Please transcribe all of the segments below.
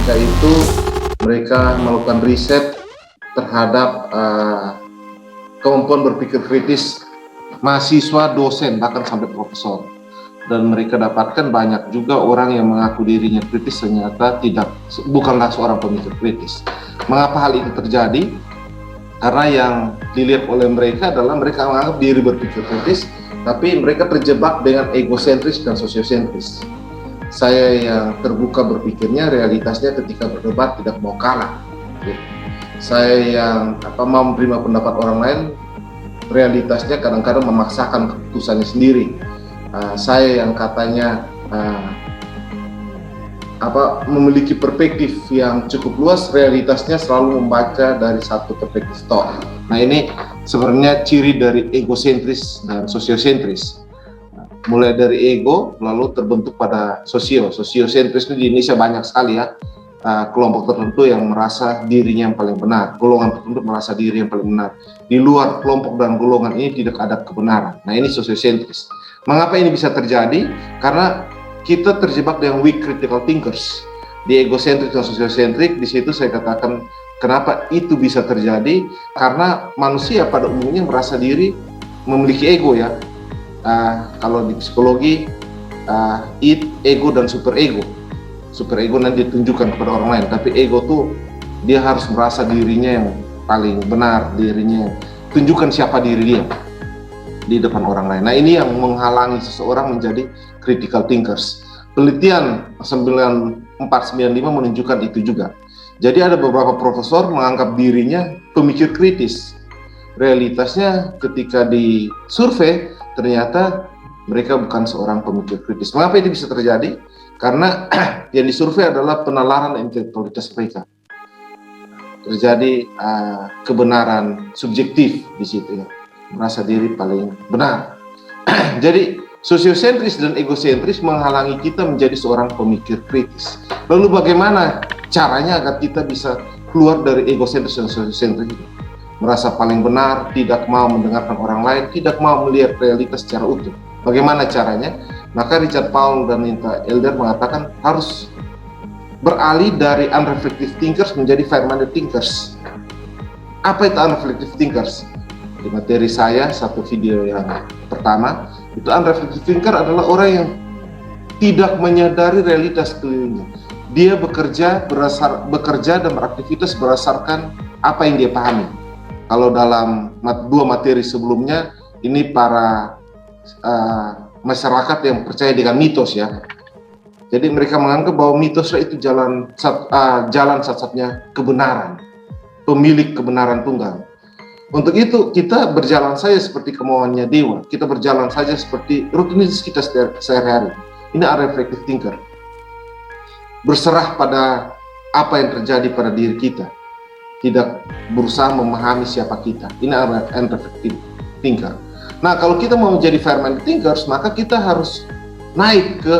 ketika itu mereka melakukan riset terhadap kemampuan berpikir kritis mahasiswa, dosen, bahkan sampai profesor. Dan mereka dapatkan banyak juga orang yang mengaku dirinya kritis ternyata bukanlah seorang pemikir kritis. Mengapa hal ini terjadi? Karena yang dilihat oleh mereka adalah mereka menganggap diri berpikir kritis, tapi mereka terjebak dengan egosentris dan sosiosentris. Saya yang terbuka berpikirnya, realitasnya ketika berdebat tidak mau kalah. Saya yang mau menerima pendapat orang lain, realitasnya kadang-kadang memaksakan keputusannya sendiri. Saya yang katanya memiliki perspektif yang cukup luas, realitasnya selalu membaca dari satu perspektif tok. Nah, ini sebenarnya ciri dari egosentris dan sosiosentris. Mulai dari ego lalu terbentuk pada sosiosentris. Di Indonesia banyak sekali ya kelompok tertentu yang merasa dirinya yang paling benar, golongan tertentu merasa diri yang paling benar. Di luar kelompok dan golongan ini tidak ada kebenaran. Nah, ini sosiosentris. Mengapa ini bisa terjadi? Karena kita terjebak dengan weak critical thinkers. Di egosentrik dan sosiosentrik, di situ saya katakan kenapa itu bisa terjadi, karena manusia pada umumnya merasa diri memiliki ego ya. Kalau di psikologi, ego dan superego. Superego nanti ditunjukkan kepada orang lain, tapi ego tuh dia harus merasa dirinya yang paling benar, dirinya tunjukkan siapa diri dia di depan orang lain. Nah, ini yang menghalangi seseorang menjadi critical thinkers. Penelitian 9495 menunjukkan itu juga. Jadi ada beberapa profesor menganggap dirinya pemikir kritis. Realitasnya ketika di survei ternyata mereka bukan seorang pemikir kritis. Mengapa ini bisa terjadi? Karena yang disurvei adalah penalaran intelektualitas mereka. Terjadi kebenaran subjektif di situ ya. Merasa diri paling benar. Jadi sosiosentris dan egosentris menghalangi kita menjadi seorang pemikir kritis. Lalu bagaimana caranya agar kita bisa keluar dari egosentris dan sosiosentris itu? Merasa paling benar, tidak mau mendengarkan orang lain, tidak mau melihat realitas secara utuh. Bagaimana caranya? Maka Richard Paul dan Nita Elder mengatakan harus beralih dari unreflective thinkers menjadi fair-minded thinkers. Apa itu unreflective thinkers? Di materi saya, satu video yang pertama, itu unreflective thinker adalah orang yang tidak menyadari realitas sekelilingnya. Dia bekerja dan beraktivitas berdasarkan apa yang dia pahami. Kalau dalam dua materi sebelumnya, ini para masyarakat yang percaya dengan mitos ya. Jadi mereka menganggap bahwa mitoslah itu jalan satu-satunya kebenaran, pemilik kebenaran tunggal. Untuk itu kita berjalan saja seperti kemauannya dewa, kita berjalan saja seperti rutinitas kita sehari-hari. Ini unreflective thinker. Berserah pada apa yang terjadi pada diri kita, tidak berusaha memahami siapa kita. Ini unreflective thinker. Nah, kalau kita mau menjadi fair-minded thinkers, maka kita harus naik ke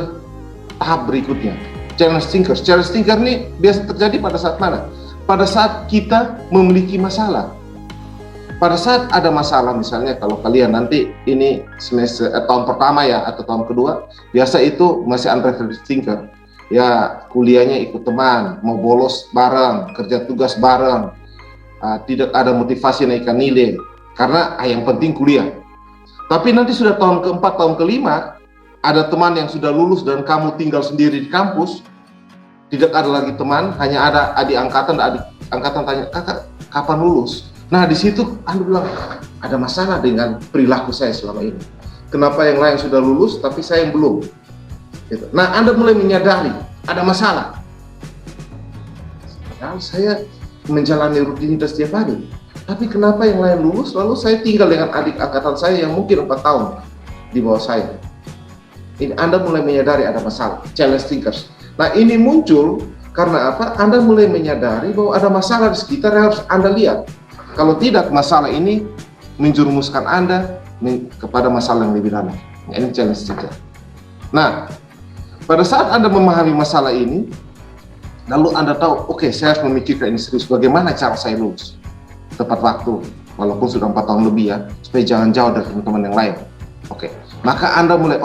tahap berikutnya. Challenge thinkers. Challenge thinker ini biasa terjadi pada saat mana? Pada saat kita memiliki masalah. Pada saat ada masalah, misalnya kalau kalian nanti ini semester tahun pertama ya atau tahun kedua, biasa itu masih unreflective thinker. Ya, kuliahnya ikut teman, mau bolos bareng, kerja tugas bareng, tidak ada motivasi naikkan nilai, karena yang penting kuliah. Tapi nanti sudah tahun keempat, tahun kelima, ada teman yang sudah lulus dan kamu tinggal sendiri di kampus, tidak ada lagi teman, hanya ada adik angkatan tanya, kakak kapan lulus? Nah, di situ Anda bilang, ada masalah dengan perilaku saya selama ini. Kenapa yang lain sudah lulus, tapi saya yang belum? Gitu. Nah, Anda mulai menyadari, ada masalah. Padahal saya menjalani rutinitas setiap hari. Tapi kenapa yang lain lulus, lalu saya tinggal dengan adik angkatan saya yang mungkin 4 tahun di bawah saya. Ini Anda mulai menyadari ada masalah, challenge thinkers. Nah, ini muncul karena apa? Anda mulai menyadari bahwa ada masalah di sekitar yang harus Anda lihat. Kalau tidak, masalah ini menjerumuskan Anda kepada masalah yang lebih dalam. Ini challenge thinker. Nah, pada saat Anda memahami masalah ini, lalu Anda tahu, oke, saya harus memikirkan ini serius. Bagaimana cara saya lulus tepat waktu, walaupun sudah 4 tahun lebih ya, supaya jangan jauh dari teman-teman yang lain. Oke, maka Anda mulai,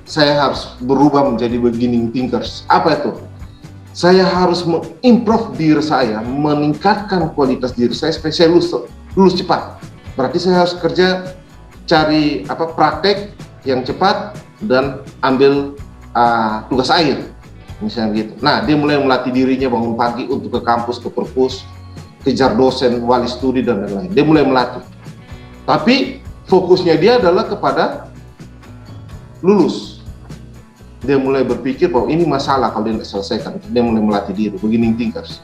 saya harus berubah menjadi beginning thinkers. Apa itu? Saya harus mengimprove diri saya, meningkatkan kualitas diri saya supaya saya lulus cepat. Berarti saya harus kerja, cari praktek yang cepat dan ambil tugas akhir, misalnya gitu. Nah, dia mulai melatih dirinya bangun pagi untuk ke kampus, ke perpus, kejar dosen, wali studi dan lain-lain. Dia mulai melatih. Tapi fokusnya dia adalah kepada lulus. Dia mulai berpikir bahwa ini masalah kalau dia tidak selesaikan. Dia mulai melatih diri, beginning thinkers.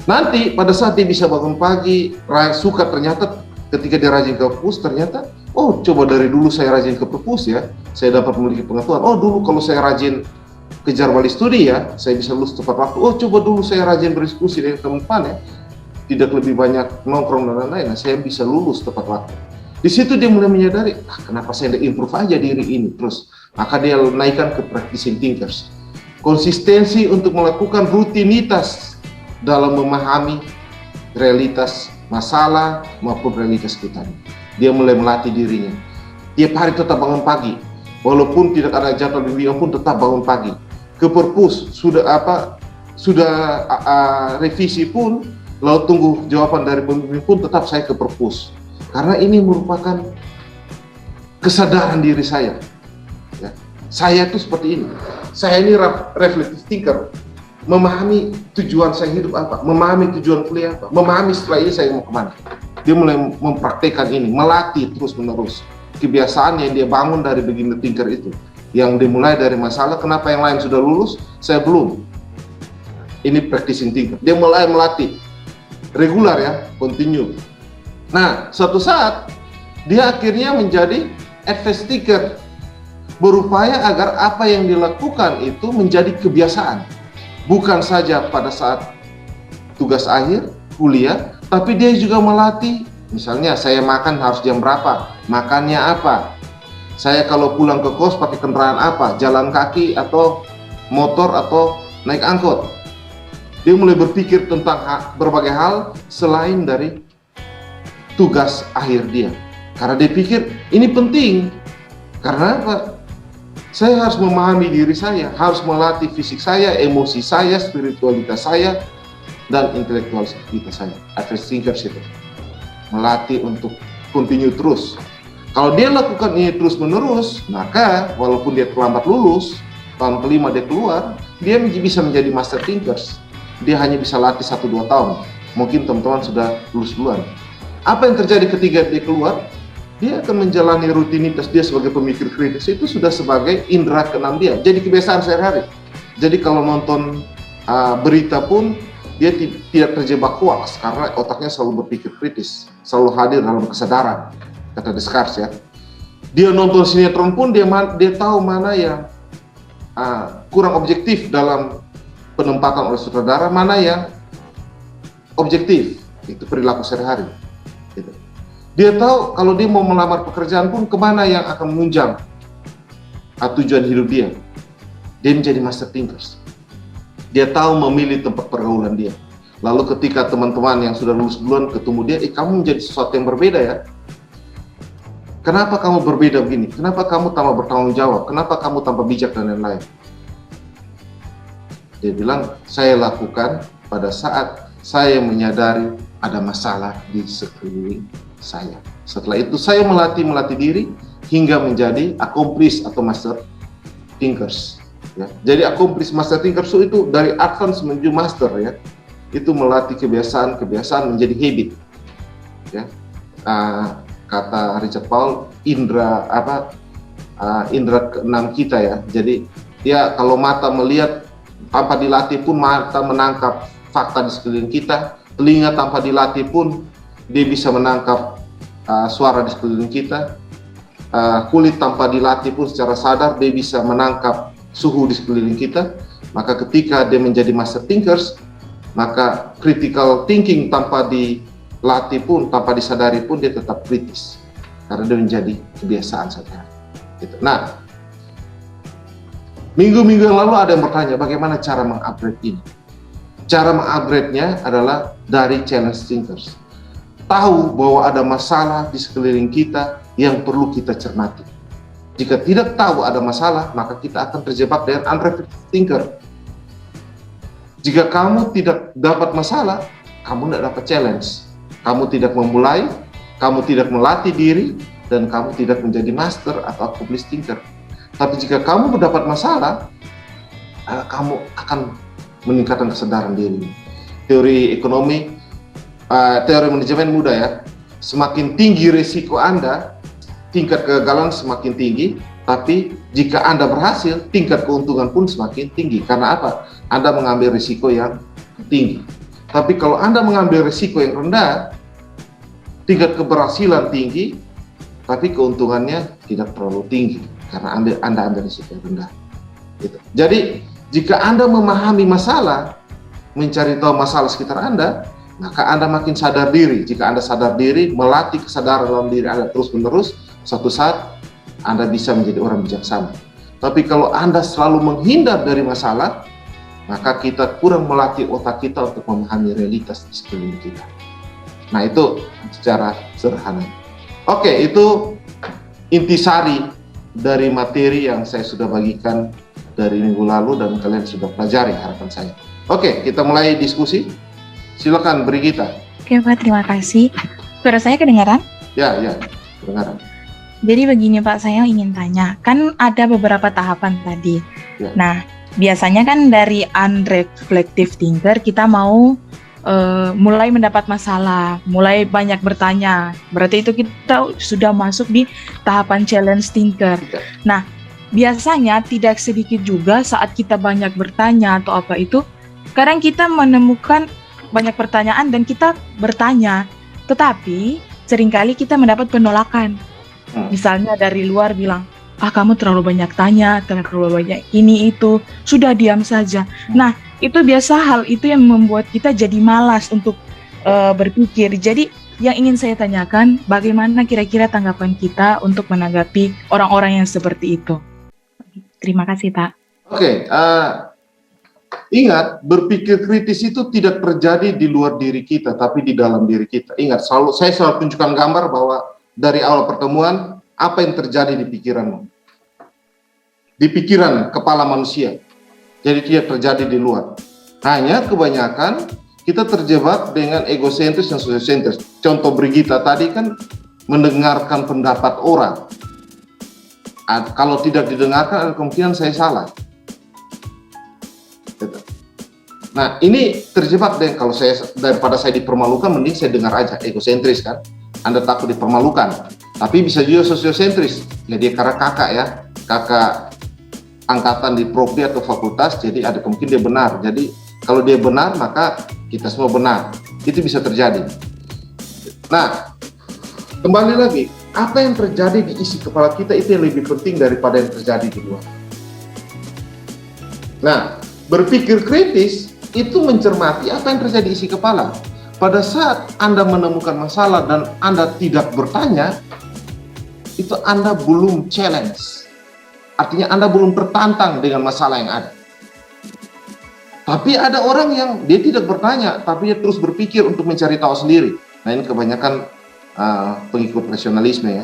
Nanti pada saat dia bisa bangun pagi, suka, ternyata ketika dia rajin ke perpus, ternyata oh coba dari dulu saya rajin ke perpus ya, saya dapat memiliki pengetahuan. Oh dulu kalau saya rajin kejar wali studi ya, saya bisa lulus tepat waktu. Oh coba dulu saya rajin berdiskusi dengan teman-teman ya, tidak lebih banyak nongkrong dan lain-lain, nah, saya bisa lulus tepat waktu. Di situ dia mulai menyadari, kenapa saya tidak improve aja diri ini terus. Maka dia naikkan ke practicing thinkers. Konsistensi untuk melakukan rutinitas dalam memahami realitas masalah maupun realitas kita. Dia mulai melatih dirinya. Tiap hari tetap bangun pagi, walaupun tidak ada jadwal bimbingan pun tetap bangun pagi. Ke perpus sudah revisi pun, lalu tunggu jawaban dari pembimbing pun tetap saya ke perpus. Karena ini merupakan kesadaran diri saya. Ya. Saya itu seperti ini. Saya ini reflective thinker. Memahami tujuan saya hidup apa, memahami tujuan kuliah apa, memahami setelah ini saya mau kemana. Dia mulai mempraktekkan ini, melatih terus-menerus. Kebiasaan yang dia bangun dari beginner thinker itu. Yang dimulai dari masalah, kenapa yang lain sudah lulus, saya belum. Ini practicing thinker. Dia mulai melatih. Regular ya, continue. Nah, suatu saat dia akhirnya menjadi advanced thinker, berupaya agar apa yang dilakukan itu menjadi kebiasaan, bukan saja pada saat tugas akhir kuliah, tapi dia juga melatih. Misalnya saya makan harus jam berapa, makannya apa, saya kalau pulang ke kos pakai kendaraan apa, jalan kaki atau motor atau naik angkot. Dia mulai berpikir tentang berbagai hal selain dari tugas akhir dia, karena dia pikir ini penting. Karena apa? Saya harus memahami diri saya, harus melatih fisik saya, emosi saya, spiritualitas saya, dan intelektualitas saya. Advanced thinkers itu melatih untuk continue terus. Kalau dia lakukan ini terus menerus, maka walaupun dia terlambat lulus, tahun kelima dia keluar, dia bisa menjadi master thinkers. Dia hanya bisa latih 1-2 tahun. Mungkin teman-teman sudah lulus duluan. Apa yang terjadi ketika dia keluar? Dia akan menjalani rutinitas dia sebagai pemikir kritis, itu sudah sebagai indera keenam dia, jadi kebiasaan sehari-hari. Jadi kalau nonton berita pun dia tidak terjebak hoax karena otaknya selalu berpikir kritis, selalu hadir dalam kesadaran, kata Descartes ya. Dia nonton sinetron pun dia tahu mana yang kurang objektif dalam penempatan oleh sutradara, mana yang objektif, itu perilaku sehari-hari. Gitu. Dia tahu kalau dia mau melamar pekerjaan pun kemana yang akan menunjang tujuan hidup dia. Dia menjadi master thinkers. Dia tahu memilih tempat pergaulan dia. Lalu ketika teman-teman yang sudah lulus duluan ketemu dia, kamu menjadi sesuatu yang berbeda ya. Kenapa kamu berbeda begini? Kenapa kamu tanpa bertanggung jawab? Kenapa kamu tanpa bijak dan lain-lain? Dia bilang, saya lakukan pada saat saya menyadari ada masalah di sekeliling saya. Setelah itu saya melatih diri hingga menjadi accomplished atau master thinkers. Ya. Jadi accomplished master thinkers itu dari advance menuju master ya. Itu melatih kebiasaan menjadi habit. Ya. Kata Richard Paul, indera keenam kita ya. Jadi ya kalau mata melihat tanpa dilatih pun mata menangkap fakta di sekeliling kita, telinga tanpa dilatih pun dia bisa menangkap suara di sekeliling kita, kulit tanpa dilatih pun secara sadar dia bisa menangkap suhu di sekeliling kita. Maka ketika dia menjadi master thinkers, maka critical thinking tanpa dilatih pun, tanpa disadari pun dia tetap kritis, karena dia menjadi kebiasaan saja. Gitu. Nah, minggu-minggu yang lalu ada yang bertanya bagaimana cara mengupgrade ini. Cara mengupgrade-nya adalah dari challenge thinkers. Tahu bahwa ada masalah di sekeliling kita yang perlu kita cermati. Jika tidak tahu ada masalah, maka kita akan terjebak dengan unreflective thinker. Jika kamu tidak dapat masalah, kamu tidak dapat challenge. Kamu tidak memulai, kamu tidak melatih diri, dan kamu tidak menjadi master atau accomplished thinker. Tapi jika kamu mendapat masalah, kamu akan meningkatkan kesadaran diri. Teori ekonomi, teori manajemen mudah ya. Semakin tinggi risiko Anda, tingkat kegagalan semakin tinggi. Tapi jika Anda berhasil, tingkat keuntungan pun semakin tinggi. Karena apa? Anda mengambil risiko yang tinggi. Tapi kalau Anda mengambil risiko yang rendah, tingkat keberhasilan tinggi, tapi keuntungannya tidak terlalu tinggi. Karena Anda ambil risiko yang rendah. Gitu. Jadi, jika Anda memahami masalah, mencari tahu masalah sekitar Anda, maka Anda makin sadar diri. Jika Anda sadar diri, melatih kesadaran dalam diri Anda terus-menerus, suatu saat Anda bisa menjadi orang bijaksana. Tapi kalau Anda selalu menghindar dari masalah, maka kita kurang melatih otak kita untuk memahami realitas di sekeliling kita. Nah, itu secara sederhana. Oke, itu intisari dari materi yang saya sudah bagikan dari minggu lalu dan kalian sudah pelajari, harapan saya. Oke, kita mulai diskusi. Silakan Brigita. Oke Pak, terima kasih. Suara saya kedengaran? Ya, kedengaran. Jadi begini Pak, saya ingin tanya, kan ada beberapa tahapan tadi. Ya. Nah, biasanya kan dari unreflective thinker kita mau mulai mendapat masalah, mulai banyak bertanya. Berarti itu kita sudah masuk di tahapan challenge thinker. Ya. Nah, biasanya tidak sedikit juga saat kita banyak bertanya atau apa itu, kadang kita menemukan banyak pertanyaan dan kita bertanya, tetapi seringkali kita mendapat penolakan. Misalnya dari luar bilang, kamu terlalu banyak tanya, terlalu banyak ini itu, sudah diam saja. Nah, itu biasa hal itu yang membuat kita jadi malas untuk berpikir. Jadi yang ingin saya tanyakan, bagaimana kira-kira tanggapan kita untuk menanggapi orang-orang yang seperti itu? Terima kasih Pak. Oke, ingat, berpikir kritis itu tidak terjadi di luar diri kita, tapi di dalam diri kita. Ingat, saya selalu tunjukkan gambar bahwa dari awal pertemuan, apa yang terjadi di pikiranmu? Di pikiran kepala manusia. Jadi tidak terjadi di luar. Hanya kebanyakan kita terjebak dengan egosentris dan sosiosentris. Contoh Brigita tadi kan mendengarkan pendapat orang. Kalau tidak didengarkan, ada kemungkinan saya salah. Nah, ini terjebak dengan kalau saya daripada saya dipermalukan, mending saya dengar aja, egosentris kan. Anda takut dipermalukan, tapi bisa juga sosiosentris. Jadi karena kakak ya, kakak angkatan di prodi atau fakultas, jadi ada kemungkinan dia benar. Jadi kalau dia benar, maka kita semua benar. Itu bisa terjadi. Nah, kembali lagi, apa yang terjadi di isi kepala kita itu yang lebih penting daripada yang terjadi di luar. Nah, berpikir kritis itu mencermati apa yang terjadi di isi kepala. Pada saat Anda menemukan masalah dan Anda tidak bertanya, itu Anda belum challenge. Artinya Anda belum tertantang dengan masalah yang ada. Tapi ada orang yang dia tidak bertanya, tapi dia terus berpikir untuk mencari tahu sendiri. Nah, ini kebanyakan pengikut rasionalisme ya.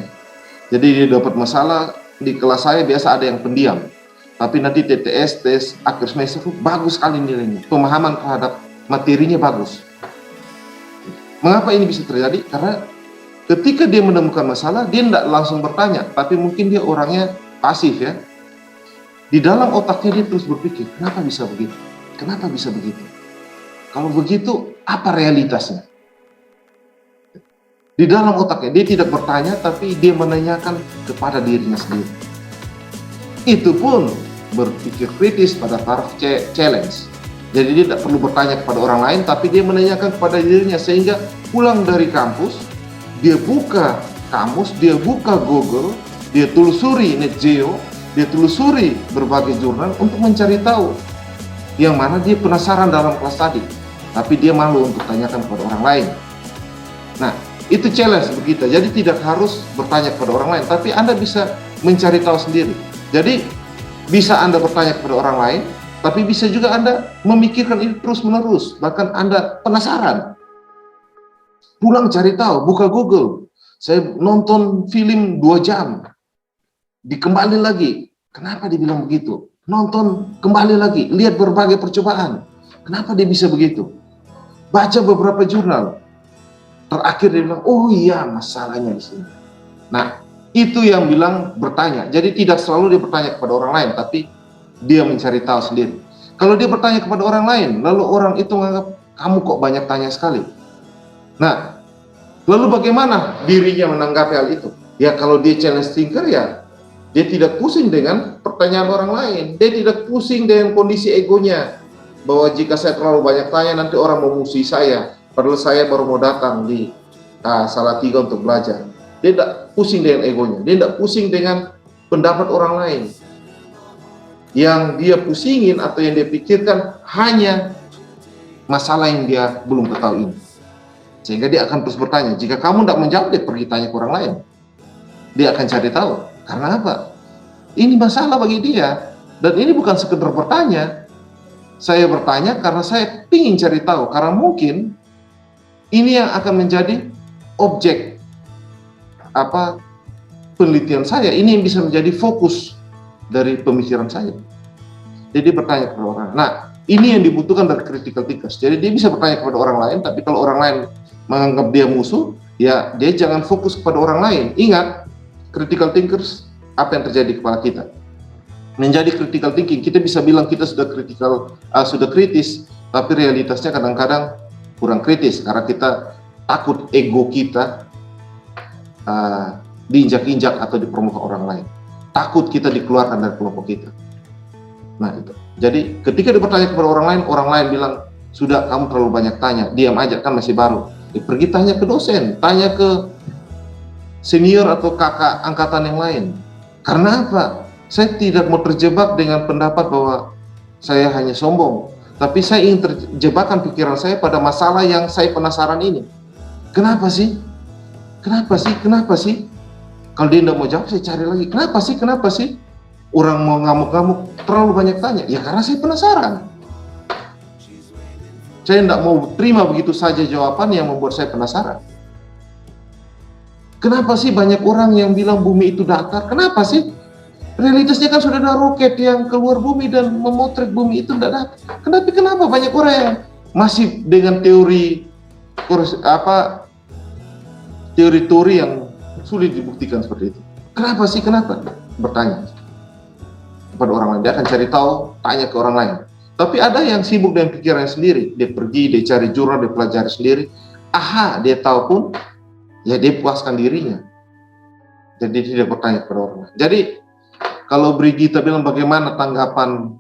Jadi dia dapat masalah, di kelas saya biasa ada yang pendiam. Tapi nanti TTS, tes akhir semester bagus sekali nilainya. Pemahaman terhadap materinya bagus. Mengapa ini bisa terjadi? Karena ketika dia menemukan masalah, dia tidak langsung bertanya, tapi mungkin dia orangnya pasif ya. Di dalam otaknya dia terus berpikir, kenapa bisa begitu? Kenapa bisa begitu? Kalau begitu, apa realitasnya? Di dalam otaknya, dia tidak bertanya, tapi dia menanyakan kepada dirinya sendiri. Itu pun berpikir kritis pada taraf challenge. Jadi dia tidak perlu bertanya kepada orang lain, tapi dia menanyakan kepada dirinya, sehingga pulang dari kampus, dia buka kamus, dia buka Google, dia telusuri NetGeo, dia telusuri berbagai jurnal untuk mencari tahu yang mana dia penasaran dalam kelas tadi, tapi dia malu untuk tanyakan kepada orang lain. Nah, itu challenge begitu. Jadi tidak harus bertanya kepada orang lain, tapi Anda bisa mencari tahu sendiri. Jadi bisa Anda bertanya kepada orang lain, tapi bisa juga Anda memikirkan ini terus-menerus, bahkan Anda penasaran. Pulang cari tahu, buka Google. Saya nonton film 2 jam, dikembali lagi. Kenapa dibilang begitu? Nonton, kembali lagi, lihat berbagai percobaan. Kenapa dia bisa begitu? Baca beberapa jurnal. Terakhir dia bilang, oh iya masalahnya di sini. Nah, itu yang bilang bertanya. Jadi tidak selalu dia bertanya kepada orang lain, tapi dia mencari tahu sendiri. Kalau dia bertanya kepada orang lain, lalu orang itu menganggap, kamu kok banyak tanya sekali. Nah, lalu bagaimana dirinya menanggapi hal itu? Ya kalau dia challenge thinker ya, dia tidak pusing dengan pertanyaan orang lain. Dia tidak pusing dengan kondisi egonya. Bahwa jika saya terlalu banyak tanya, nanti orang memusuhi saya. Padahal saya baru mau datang di Salatiga untuk belajar. Dia tidak pusing dengan egonya. Dia tidak pusing dengan pendapat orang lain. Yang dia pusingin atau yang dia pikirkan hanya masalah yang dia belum ketahui ini. Sehingga dia akan terus bertanya. Jika kamu tidak menjawab, dia pergi tanya ke orang lain. Dia akan cari tahu. Karena apa? Ini masalah bagi dia. Dan ini bukan sekedar bertanya. Saya bertanya karena saya ingin cari tahu. Karena mungkin ini yang akan menjadi objek penelitian saya. Ini yang bisa menjadi fokus dari pemikiran saya. Jadi bertanya kepada orang. Nah, ini yang dibutuhkan dari critical thinkers. Jadi dia bisa bertanya kepada orang lain, tapi kalau orang lain menganggap dia musuh, ya dia jangan fokus kepada orang lain. Ingat, critical thinkers, apa yang terjadi kepada kita? Menjadi critical thinking, kita bisa bilang kita sudah kritis, tapi realitasnya kadang-kadang kurang kritis karena kita takut ego kita diinjak-injak atau dipermuka orang lain. Takut kita dikeluarkan dari kelompok kita. Nah itu. Jadi ketika dia bertanya kepada orang lain bilang, sudah kamu terlalu banyak tanya, diam aja kan masih baru. Pergi tanya ke dosen, tanya ke senior atau kakak angkatan yang lain. Karena apa? Saya tidak mau terjebak dengan pendapat bahwa saya hanya sombong, tapi saya ingin terjebakkan pikiran saya pada masalah yang saya penasaran ini. Kenapa sih? Kenapa sih? Kenapa sih? Kalau dia tidak mau jawab, saya cari lagi. Kenapa sih? Orang mau ngamuk-ngamuk, terlalu banyak tanya. Ya karena saya penasaran. Saya tidak mau terima begitu saja jawaban yang membuat saya penasaran. Kenapa sih banyak orang yang bilang bumi itu datar? Kenapa sih? Realitasnya kan sudah ada roket yang keluar bumi dan memotret bumi itu tidak datar. Kenapa banyak orang yang masih dengan teori yang sulit dibuktikan seperti itu? Kenapa sih? Kenapa? Bertanya kepada orang lain. Dia akan cari tahu, tanya ke orang lain. Tapi ada yang sibuk dengan pikirannya sendiri. Dia pergi, dia cari jurnal, dia pelajari sendiri. Dia tahu pun, ya dia puaskan dirinya. Jadi tidak bertanya kepada orang lain. Jadi kalau Brigita bilang bagaimana tanggapan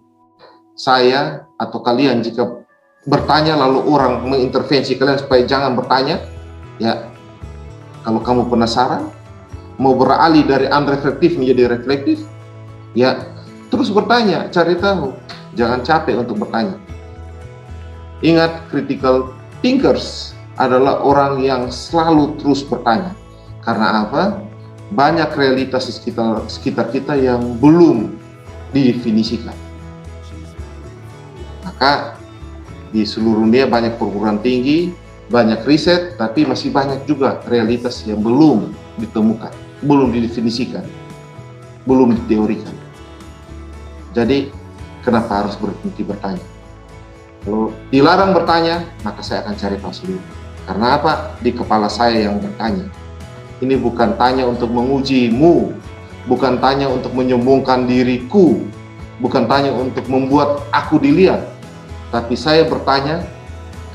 saya atau kalian jika bertanya lalu orang mengintervensi kalian supaya jangan bertanya, ya kalau kamu penasaran, mau beralih dari unreflektif menjadi reflektif, ya terus bertanya, cari tahu, jangan capek untuk bertanya. Ingat, critical thinkers adalah orang yang selalu terus bertanya. Karena apa? Banyak realitas di sekitar kita yang belum didefinisikan. Maka di seluruh dunia banyak perguruan tinggi, banyak riset, tapi masih banyak juga realitas yang belum ditemukan, belum didefinisikan, belum diteorikan. Jadi kenapa harus berhenti bertanya? Kalau dilarang bertanya, maka saya akan cari tahu sendiri. Karena apa? Di kepala saya yang bertanya. Ini bukan tanya untuk mengujimu, bukan tanya untuk menyombongkan diriku, bukan tanya untuk membuat aku dilihat, tapi saya bertanya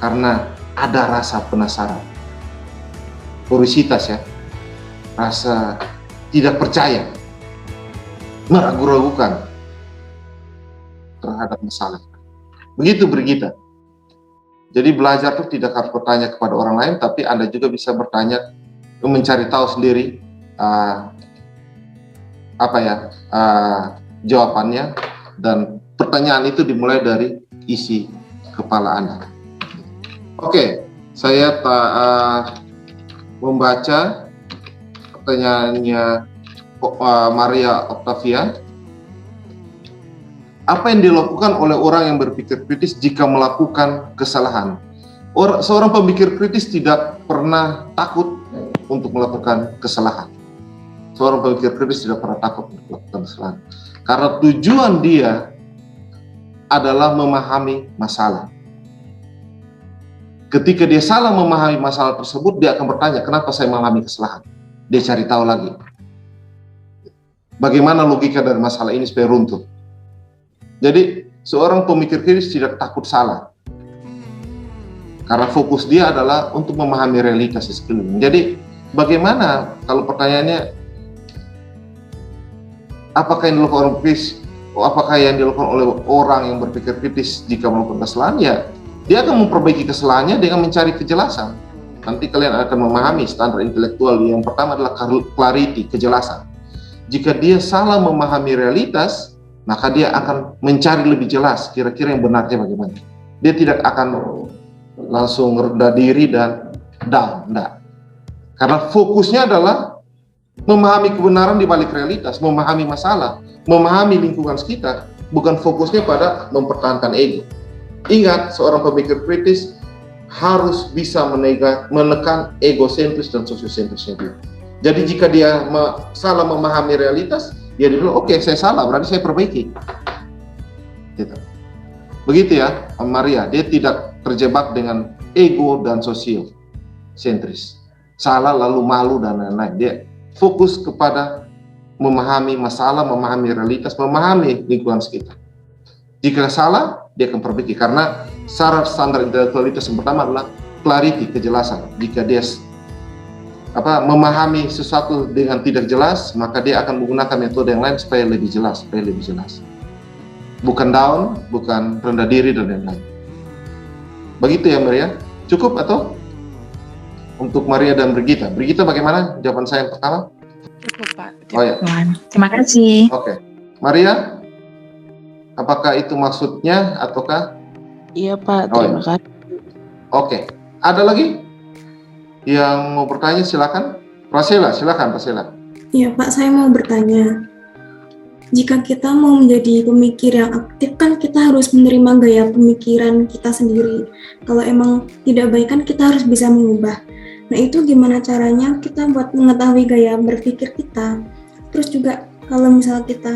karena ada rasa penasaran, kuriositas ya, rasa tidak percaya, meragu-ragukan terhadap masalah. Begitu Brigita. Jadi belajar itu tidak harus bertanya kepada orang lain, tapi Anda juga bisa bertanya, mencari tahu sendiri jawabannya, dan pertanyaan itu dimulai dari isi kepala Anda. Oke, saya membaca pertanyaannya Maria Octavia. Apa yang dilakukan oleh orang yang berpikir kritis jika melakukan kesalahan? Seorang pemikir kritis tidak pernah takut untuk melakukan kesalahan. Seorang pemikir kritis tidak pernah takut untuk melakukan kesalahan. Karena tujuan dia adalah memahami masalah. Ketika dia salah memahami masalah tersebut, dia akan bertanya, kenapa saya mengalami kesalahan? Dia cari tahu lagi. Bagaimana logika dari masalah ini supaya runtuh? Jadi, seorang pemikir kritis tidak takut salah. Karena fokus dia adalah untuk memahami realitas di sekeliling. Jadi, bagaimana kalau pertanyaannya, apakah yang dilakukan orang kritis, apakah yang dilakukan oleh orang yang berpikir kritis jika melakukan kesalahan? Ya, dia akan memperbaiki kesalahannya dengan mencari kejelasan. Nanti kalian akan memahami standar intelektual. Yang pertama adalah clarity, kejelasan. Jika dia salah memahami realitas, maka dia akan mencari lebih jelas kira-kira yang benarnya bagaimana. Dia tidak akan langsung rendah diri dan down, enggak. Karena fokusnya adalah memahami kebenaran di balik realitas, memahami masalah, memahami lingkungan sekitar, bukan fokusnya pada mempertahankan ego. Ingat, seorang pemikir kritis harus bisa menekan egosentris dan sosiosentrisnya dia. Jadi jika dia salah memahami realitas, dia bilang, oke, saya salah, berarti saya perbaiki. Gitu. Begitu ya, Maria, dia tidak terjebak dengan ego dan sosiosentris. Salah lalu malu dan lain-lain. Dia fokus kepada memahami masalah, memahami realitas, memahami lingkungan sekitar. Jika salah, dia akan perbaiki. Karena syarat standar intelektualitas yang pertama adalah clarity, kejelasan. Jika dia memahami sesuatu dengan tidak jelas, maka dia akan menggunakan metode yang lain supaya lebih jelas, bukan down, bukan rendah diri dan lain-lain. Begitu ya Maria? Cukup atau untuk Maria dan Brigita? Brigita bagaimana jawaban saya yang pertama? Cukup Pak. Oh ya. Terima kasih. Oke. Maria, apakah itu maksudnya ataukah? Iya Pak, terima kasih. Oke. Ada lagi yang mau bertanya? Silakan. Silakan Rasela. Iya Pak, saya mau bertanya. Jika kita mau menjadi pemikir yang aktif, kan kita harus menerima gaya pemikiran kita sendiri. Kalau emang tidak baik kan kita harus bisa mengubah. Nah itu gimana caranya kita buat mengetahui gaya berpikir kita? Terus juga kalau misalnya kita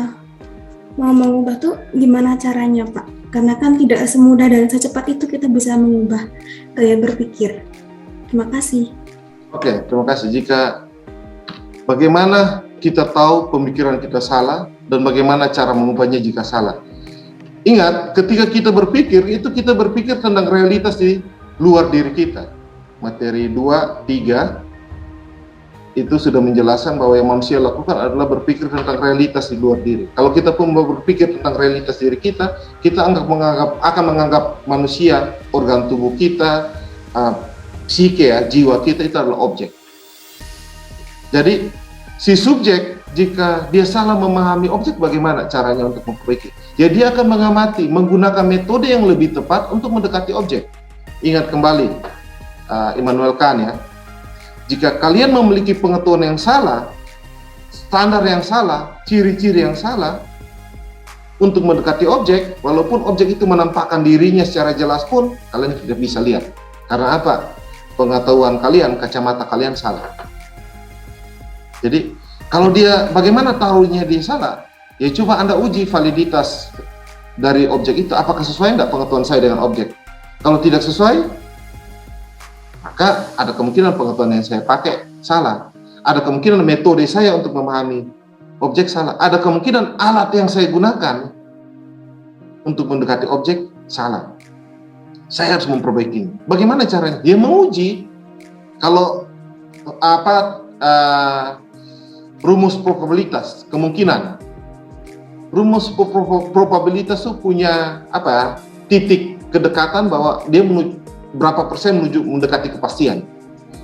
mau mengubah tuh gimana caranya Pak? Karena kan tidak semudah dan secepat itu kita bisa mengubah gaya berpikir. Terima kasih. Oke, terima kasih. Bagaimana kita tahu pemikiran kita salah dan bagaimana cara mengubahnya jika salah? Ingat, ketika kita berpikir, itu kita berpikir tentang realitas di luar diri kita. Materi 2, 3 itu sudah menjelaskan bahwa yang manusia lakukan adalah berpikir tentang realitas di luar diri. Kalau kita pun berpikir tentang realitas diri kita, kita akan menganggap manusia, organ tubuh kita, psike ya, jiwa kita itu adalah objek. Jadi si subjek jika dia salah memahami objek, bagaimana caranya untuk memperbaiki? Ya dia akan mengamati, menggunakan metode yang lebih tepat untuk mendekati objek. Ingat kembali Immanuel Kant ya, jika kalian memiliki pengetahuan yang salah, standar yang salah, ciri-ciri yang salah untuk mendekati objek, walaupun objek itu menampakkan dirinya secara jelas pun, kalian tidak bisa lihat. Karena apa? Pengetahuan kalian, kacamata kalian salah. Jadi kalau dia, bagaimana tahunya dia salah? Ya coba Anda uji validitas dari objek itu, apakah sesuai enggak pengetahuan saya dengan objek? Kalau tidak sesuai, maka ada kemungkinan pengetahuan yang saya pakai salah. Ada kemungkinan metode saya untuk memahami objek salah. Ada kemungkinan alat yang saya gunakan untuk mendekati objek salah. Saya harus memperbaiki. Bagaimana caranya? Dia menguji. Kalau rumus probabilitas, kemungkinan. Rumus probabilitas itu punya titik kedekatan bahwa dia berapa persen menuju mendekati kepastian.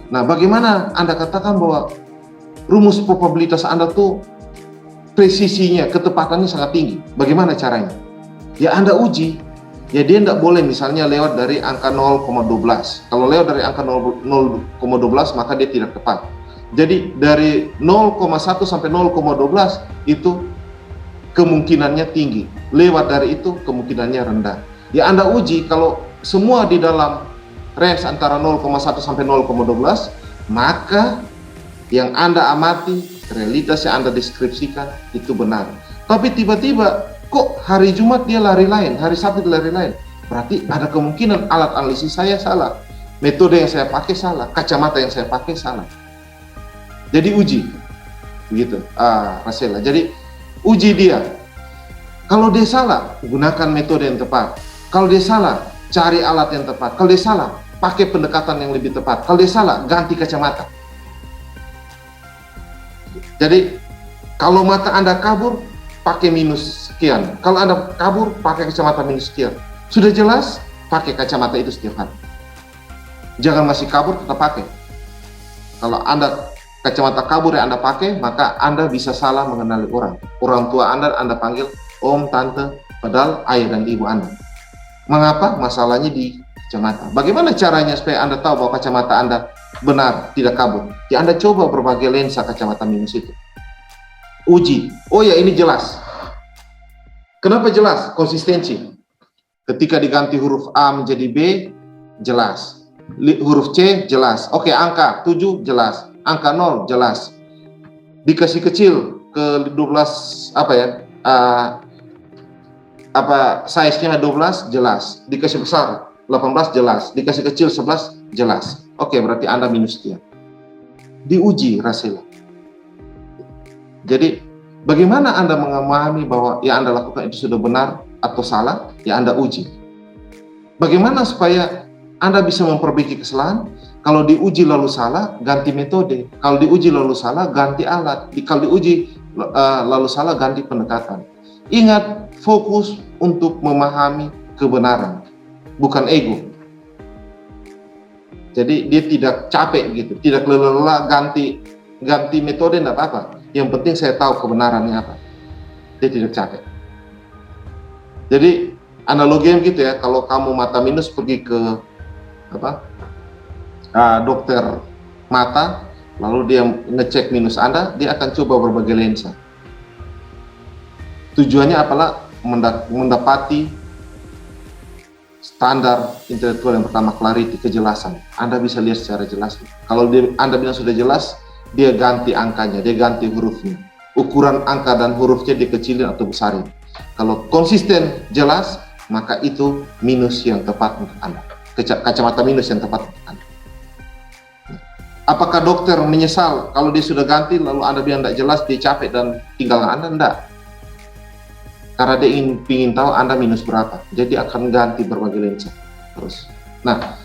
Nah, bagaimana Anda katakan bahwa rumus probabilitas Anda tuh presisinya, ketepatannya sangat tinggi? Bagaimana caranya? Ya Anda uji. Ya dia tidak boleh misalnya lewat dari angka 0,12. Kalau lewat dari angka 0,12 maka dia tidak tepat. Jadi dari 0,1 sampai 0,12 itu kemungkinannya tinggi. Lewat dari itu kemungkinannya rendah. Ya Anda uji, kalau semua di dalam range antara 0,1 sampai 0,12, maka yang Anda amati, realitas yang Anda deskripsikan itu benar. Tapi tiba-tiba kok hari Jumat dia lari lain, hari Sabtu dia lari lain. Berarti ada kemungkinan alat analisis saya salah. metode yang saya pakai salah, kacamata yang saya pakai salah. Jadi uji, begitu, Rasela. Jadi uji dia. Kalau dia salah, gunakan metode yang tepat. Kalau dia salah, cari alat yang tepat. Kalau dia salah, pakai pendekatan yang lebih tepat. Kalau dia salah, ganti kacamata. Jadi kalau mata Anda kabur, pakai minus sekian. Kalau Anda kabur, pakai kacamata minus sekian. Sudah jelas, pakai kacamata itu setiap hari. Jangan masih kabur, tetap pakai. Kalau Anda kacamata kabur yang Anda pakai, maka Anda bisa salah mengenali orang. Orang tua Anda panggil om, tante, padahal ayah dan ibu Anda. Mengapa? Masalahnya di kacamata. Bagaimana caranya supaya Anda tahu bahwa kacamata Anda benar, tidak kabur? Ya Anda coba berbagai lensa kacamata minus itu. Uji. Oh ya, ini jelas. Kenapa jelas? Konsistensi. Ketika diganti huruf A menjadi B, jelas. Huruf C, jelas. Oke, angka 7, jelas. Angka 0, jelas. Dikasih kecil ke 12, size-nya 12, jelas. Dikasih besar, 18, jelas. Dikasih kecil, 11, jelas. Oke, berarti Anda minus sekian. Diuji, Rasela. Jadi, bagaimana Anda memahami bahwa yang Anda lakukan itu sudah benar atau salah? Ya Anda uji. Bagaimana supaya Anda bisa memperbaiki kesalahan? Kalau diuji lalu salah, ganti metode. Kalau diuji lalu salah, ganti alat. Kalau diuji lalu salah, ganti pendekatan. Ingat, fokus untuk memahami kebenaran, bukan ego. Jadi dia tidak capek gitu, tidak lelah ganti metode, tidak apa-apa. Yang penting saya tahu kebenarannya apa. Dia tidak capek. Jadi analoginya gitu ya, kalau kamu mata minus pergi ke dokter mata, lalu dia ngecek minus Anda, dia akan coba berbagai lensa. Tujuannya apalah? Mendapati standar intelektual yang pertama, clarity, kejelasan. Anda bisa lihat secara jelas. Kalau Anda bilang sudah jelas, dia ganti angkanya, dia ganti hurufnya. Ukuran angka dan hurufnya dikecilin atau besarin. Kalau konsisten, jelas, maka itu minus yang tepat untuk Anda. Kacamata minus yang tepat untuk Anda. Apakah dokter menyesal kalau dia sudah ganti, lalu Anda bilang tidak jelas, dia capek dan tinggalkan Anda? Tidak. Karena dia ingin tahu Anda minus berapa. Jadi akan ganti berbagai lensa. Terus. Nah,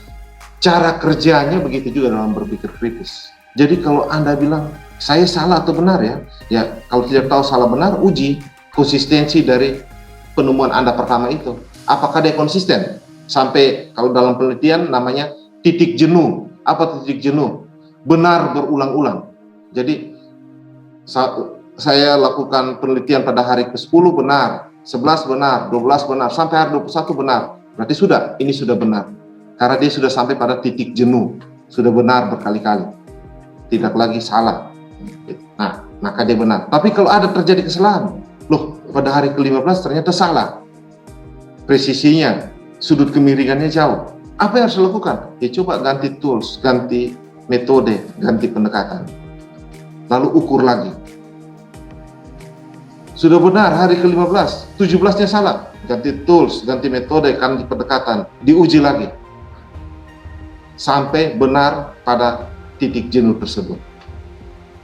cara kerjanya begitu juga dalam berpikir kritis. Jadi kalau Anda bilang, saya salah atau benar ya kalau tidak tahu salah benar, uji konsistensi dari penemuan Anda pertama itu. Apakah dia konsisten? Sampai kalau dalam penelitian namanya titik jenuh. Apa titik jenuh? Benar berulang-ulang. Jadi saya lakukan penelitian pada hari ke-10 benar, 11 benar, 12 benar, sampai hari 21 benar. Berarti ini sudah benar. Karena dia sudah sampai pada titik jenuh. Sudah benar berkali-kali. Tidak lagi salah. Nah, maka dia benar. Tapi kalau ada terjadi kesalahan, pada hari ke-15 ternyata salah. Presisinya, sudut kemiringannya jauh. Apa yang harus dilakukan? Ya coba ganti tools, ganti metode, ganti pendekatan. Lalu ukur lagi. Sudah benar hari ke-15, 17-nya salah. Ganti tools, ganti metode, ganti pendekatan. Diuji lagi. Sampai benar pada titik jenuh tersebut.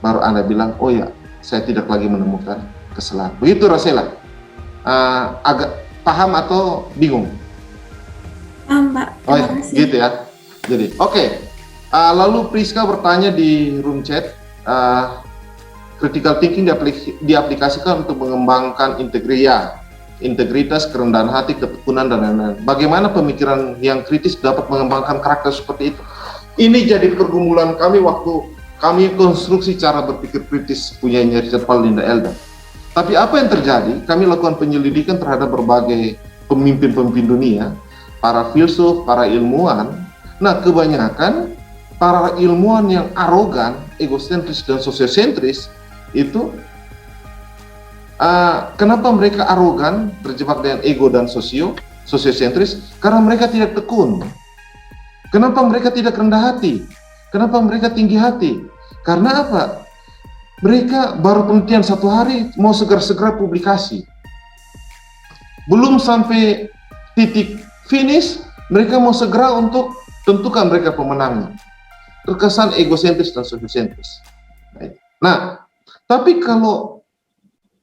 Baru Anda bilang, oh ya, saya tidak lagi menemukan kesalahan. Begitu Rasela. Agak paham atau bingung? Paham, Pak. Terima kasih. Gitu ya. Jadi, oke. Lalu Priska bertanya di room chat, critical thinking diaplikasikan untuk mengembangkan integritas, kerendahan hati, ketekunan, dan lain-lain. Bagaimana pemikiran yang kritis dapat mengembangkan karakter seperti itu? Ini jadi pergumulan kami waktu kami konstruksi cara berpikir kritis punyanya Richard Paul Linda Elder. Tapi apa yang terjadi? Kami lakukan penyelidikan terhadap berbagai pemimpin-pemimpin dunia, para filsuf, para ilmuwan. Nah, kebanyakan para ilmuwan yang arogan, egosentris, dan sosiosentris itu kenapa mereka arogan, terjebak dengan ego dan sosiosentris? Karena mereka tidak tekun. Kenapa mereka tidak rendah hati? Kenapa mereka tinggi hati? Karena apa? Mereka baru penelitian 1 hari, mau segera publikasi. Belum sampai titik finish, mereka mau segera untuk tentukan mereka pemenangnya. Terkesan egosentris dan sosiosentris. Nah, tapi kalau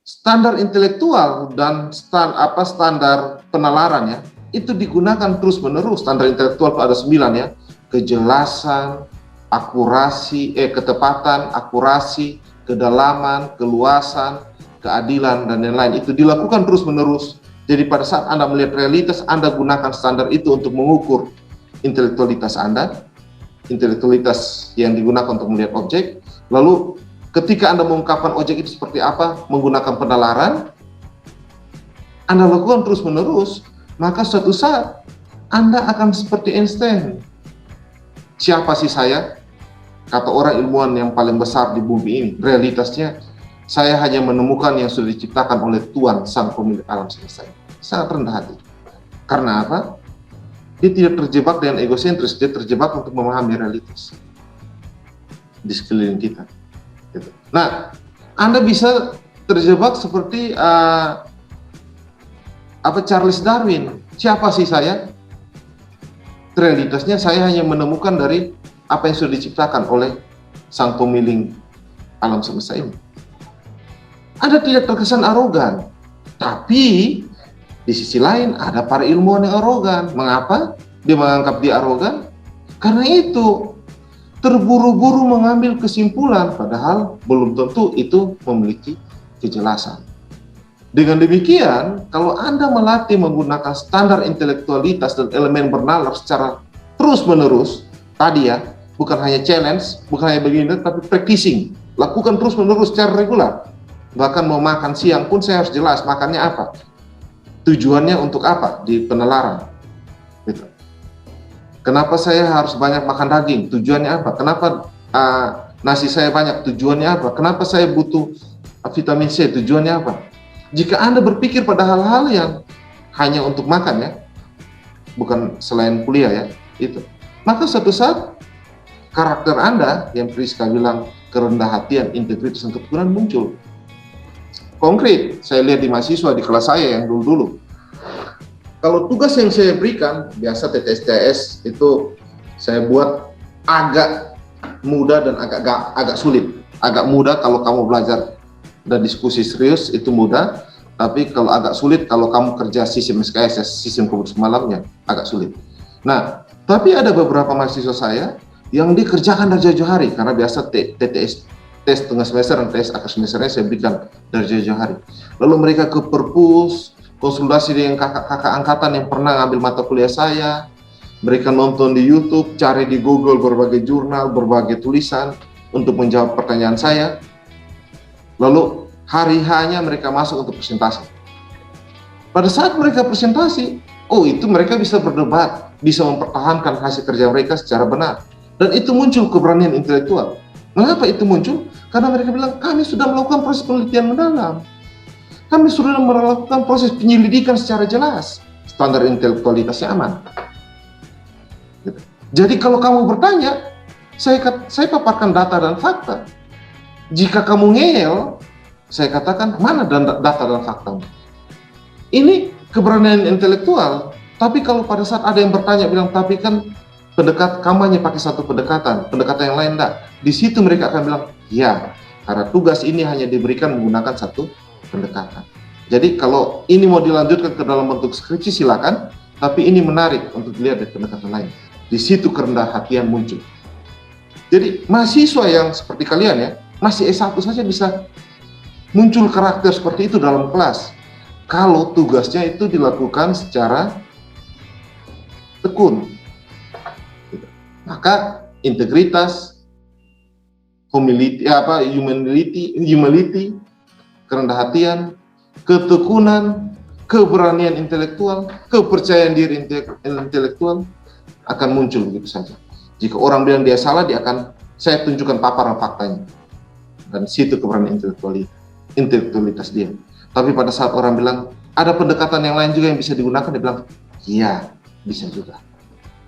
standar intelektual dan standar penalaran ya, itu digunakan terus-menerus. Standar intelektual ada 9 ya, kejelasan, akurasi, ketepatan, akurasi, kedalaman, keluasan, keadilan, dan lain-lain. Itu dilakukan terus-menerus. Jadi pada saat Anda melihat realitas, Anda gunakan standar itu untuk mengukur intelektualitas Anda, intelektualitas yang digunakan untuk melihat objek. Lalu ketika Anda mengungkapkan objek itu seperti apa, menggunakan penalaran, Anda lakukan terus-menerus, maka suatu saat Anda akan seperti Einstein. Siapa sih saya? Kata orang ilmuwan yang paling besar di bumi ini, realitasnya saya hanya menemukan yang sudah diciptakan oleh Tuhan, sang pemilik alam semesta. Sangat rendah hati. Karena apa? Dia tidak terjebak dengan egosentris, dia terjebak untuk memahami realitas di sekeliling kita. Gitu. Nah, Anda bisa terjebak seperti Charles Darwin. Siapa sih saya? Realitasnya saya hanya menemukan dari apa yang sudah diciptakan oleh sang pemilik alam semesta ini. Anda tidak terkesan arogan, tapi di sisi lain ada para ilmuwan yang arogan. Mengapa dia menganggap dia arogan? Karena itu terburu-buru mengambil kesimpulan, padahal belum tentu itu memiliki kejelasan. Dengan demikian, kalau Anda melatih menggunakan standar intelektualitas dan elemen bernalar secara terus-menerus, tadi ya, bukan hanya challenge, bukan hanya begini, tapi practicing, lakukan terus-menerus secara regular. Bahkan mau makan siang pun saya harus jelas makannya apa, tujuannya untuk apa di penalaran. Gitu. Kenapa saya harus banyak makan daging? Tujuannya apa? Kenapa nasi saya banyak? Tujuannya apa? Kenapa saya butuh vitamin C? Tujuannya apa? Jika Anda berpikir pada hal-hal yang hanya untuk makan ya, bukan selain kuliah ya, itu, maka suatu saat karakter Anda yang Priska bilang kerendah hatian, integritas, dan ketekunan muncul. Konkret, saya lihat di mahasiswa di kelas saya yang dulu-dulu. Kalau tugas yang saya berikan, biasa TTS itu saya buat agak mudah dan agak sulit. Agak mudah kalau kamu belajar dan diskusi serius itu mudah, tapi kalau agak sulit kalau kamu kerja sistem SKS, sistem komputer malamnya, agak sulit. Nah, tapi ada beberapa mahasiswa saya yang dikerjakan dari jauh hari, karena biasa TTS, tes tengah semester dan tes akhir semesternya saya berikan dari jauh hari. Lalu mereka ke perpus, konsultasi dengan kakak-kakak angkatan yang pernah ngambil mata kuliah saya. Mereka nonton di YouTube, cari di Google berbagai jurnal, berbagai tulisan untuk menjawab pertanyaan saya. Lalu hari hanya mereka masuk untuk presentasi. Pada saat mereka presentasi, itu mereka bisa berdebat, bisa mempertahankan hasil kerja mereka secara benar. Dan itu muncul keberanian intelektual. Mengapa itu muncul? Karena mereka bilang, kami sudah melakukan proses penelitian mendalam. Kami sudah melakukan proses penyelidikan secara jelas. Standar intelektualitasnya aman. Gitu. Jadi kalau kamu bertanya, saya paparkan data dan fakta. Jika kamu ngeyel, saya katakan, mana data dan fakta? Ini keberanian intelektual. Tapi kalau pada saat ada yang bertanya, bilang, tapi kan kamu hanya pakai satu pendekatan yang lain enggak. Di situ mereka akan bilang, ya, karena tugas ini hanya diberikan menggunakan satu pendekatan. Jadi kalau ini mau dilanjutkan ke dalam bentuk skripsi silakan, tapi ini menarik untuk dilihat dari pendekatan lain. Di situ kerendah hatian muncul. Jadi mahasiswa yang seperti kalian ya, masih S1 saja bisa muncul karakter seperti itu dalam kelas. Kalau tugasnya itu dilakukan secara tekun. Maka integritas, humility, kerendah hatian, ketekunan, keberanian intelektual, kepercayaan diri intelektual akan muncul begitu saja. Jika orang bilang dia salah, saya tunjukkan paparan faktanya. Dan situ keberanian intelektualitas dia. Tapi pada saat orang bilang, ada pendekatan yang lain juga yang bisa digunakan, dia bilang, iya, bisa juga.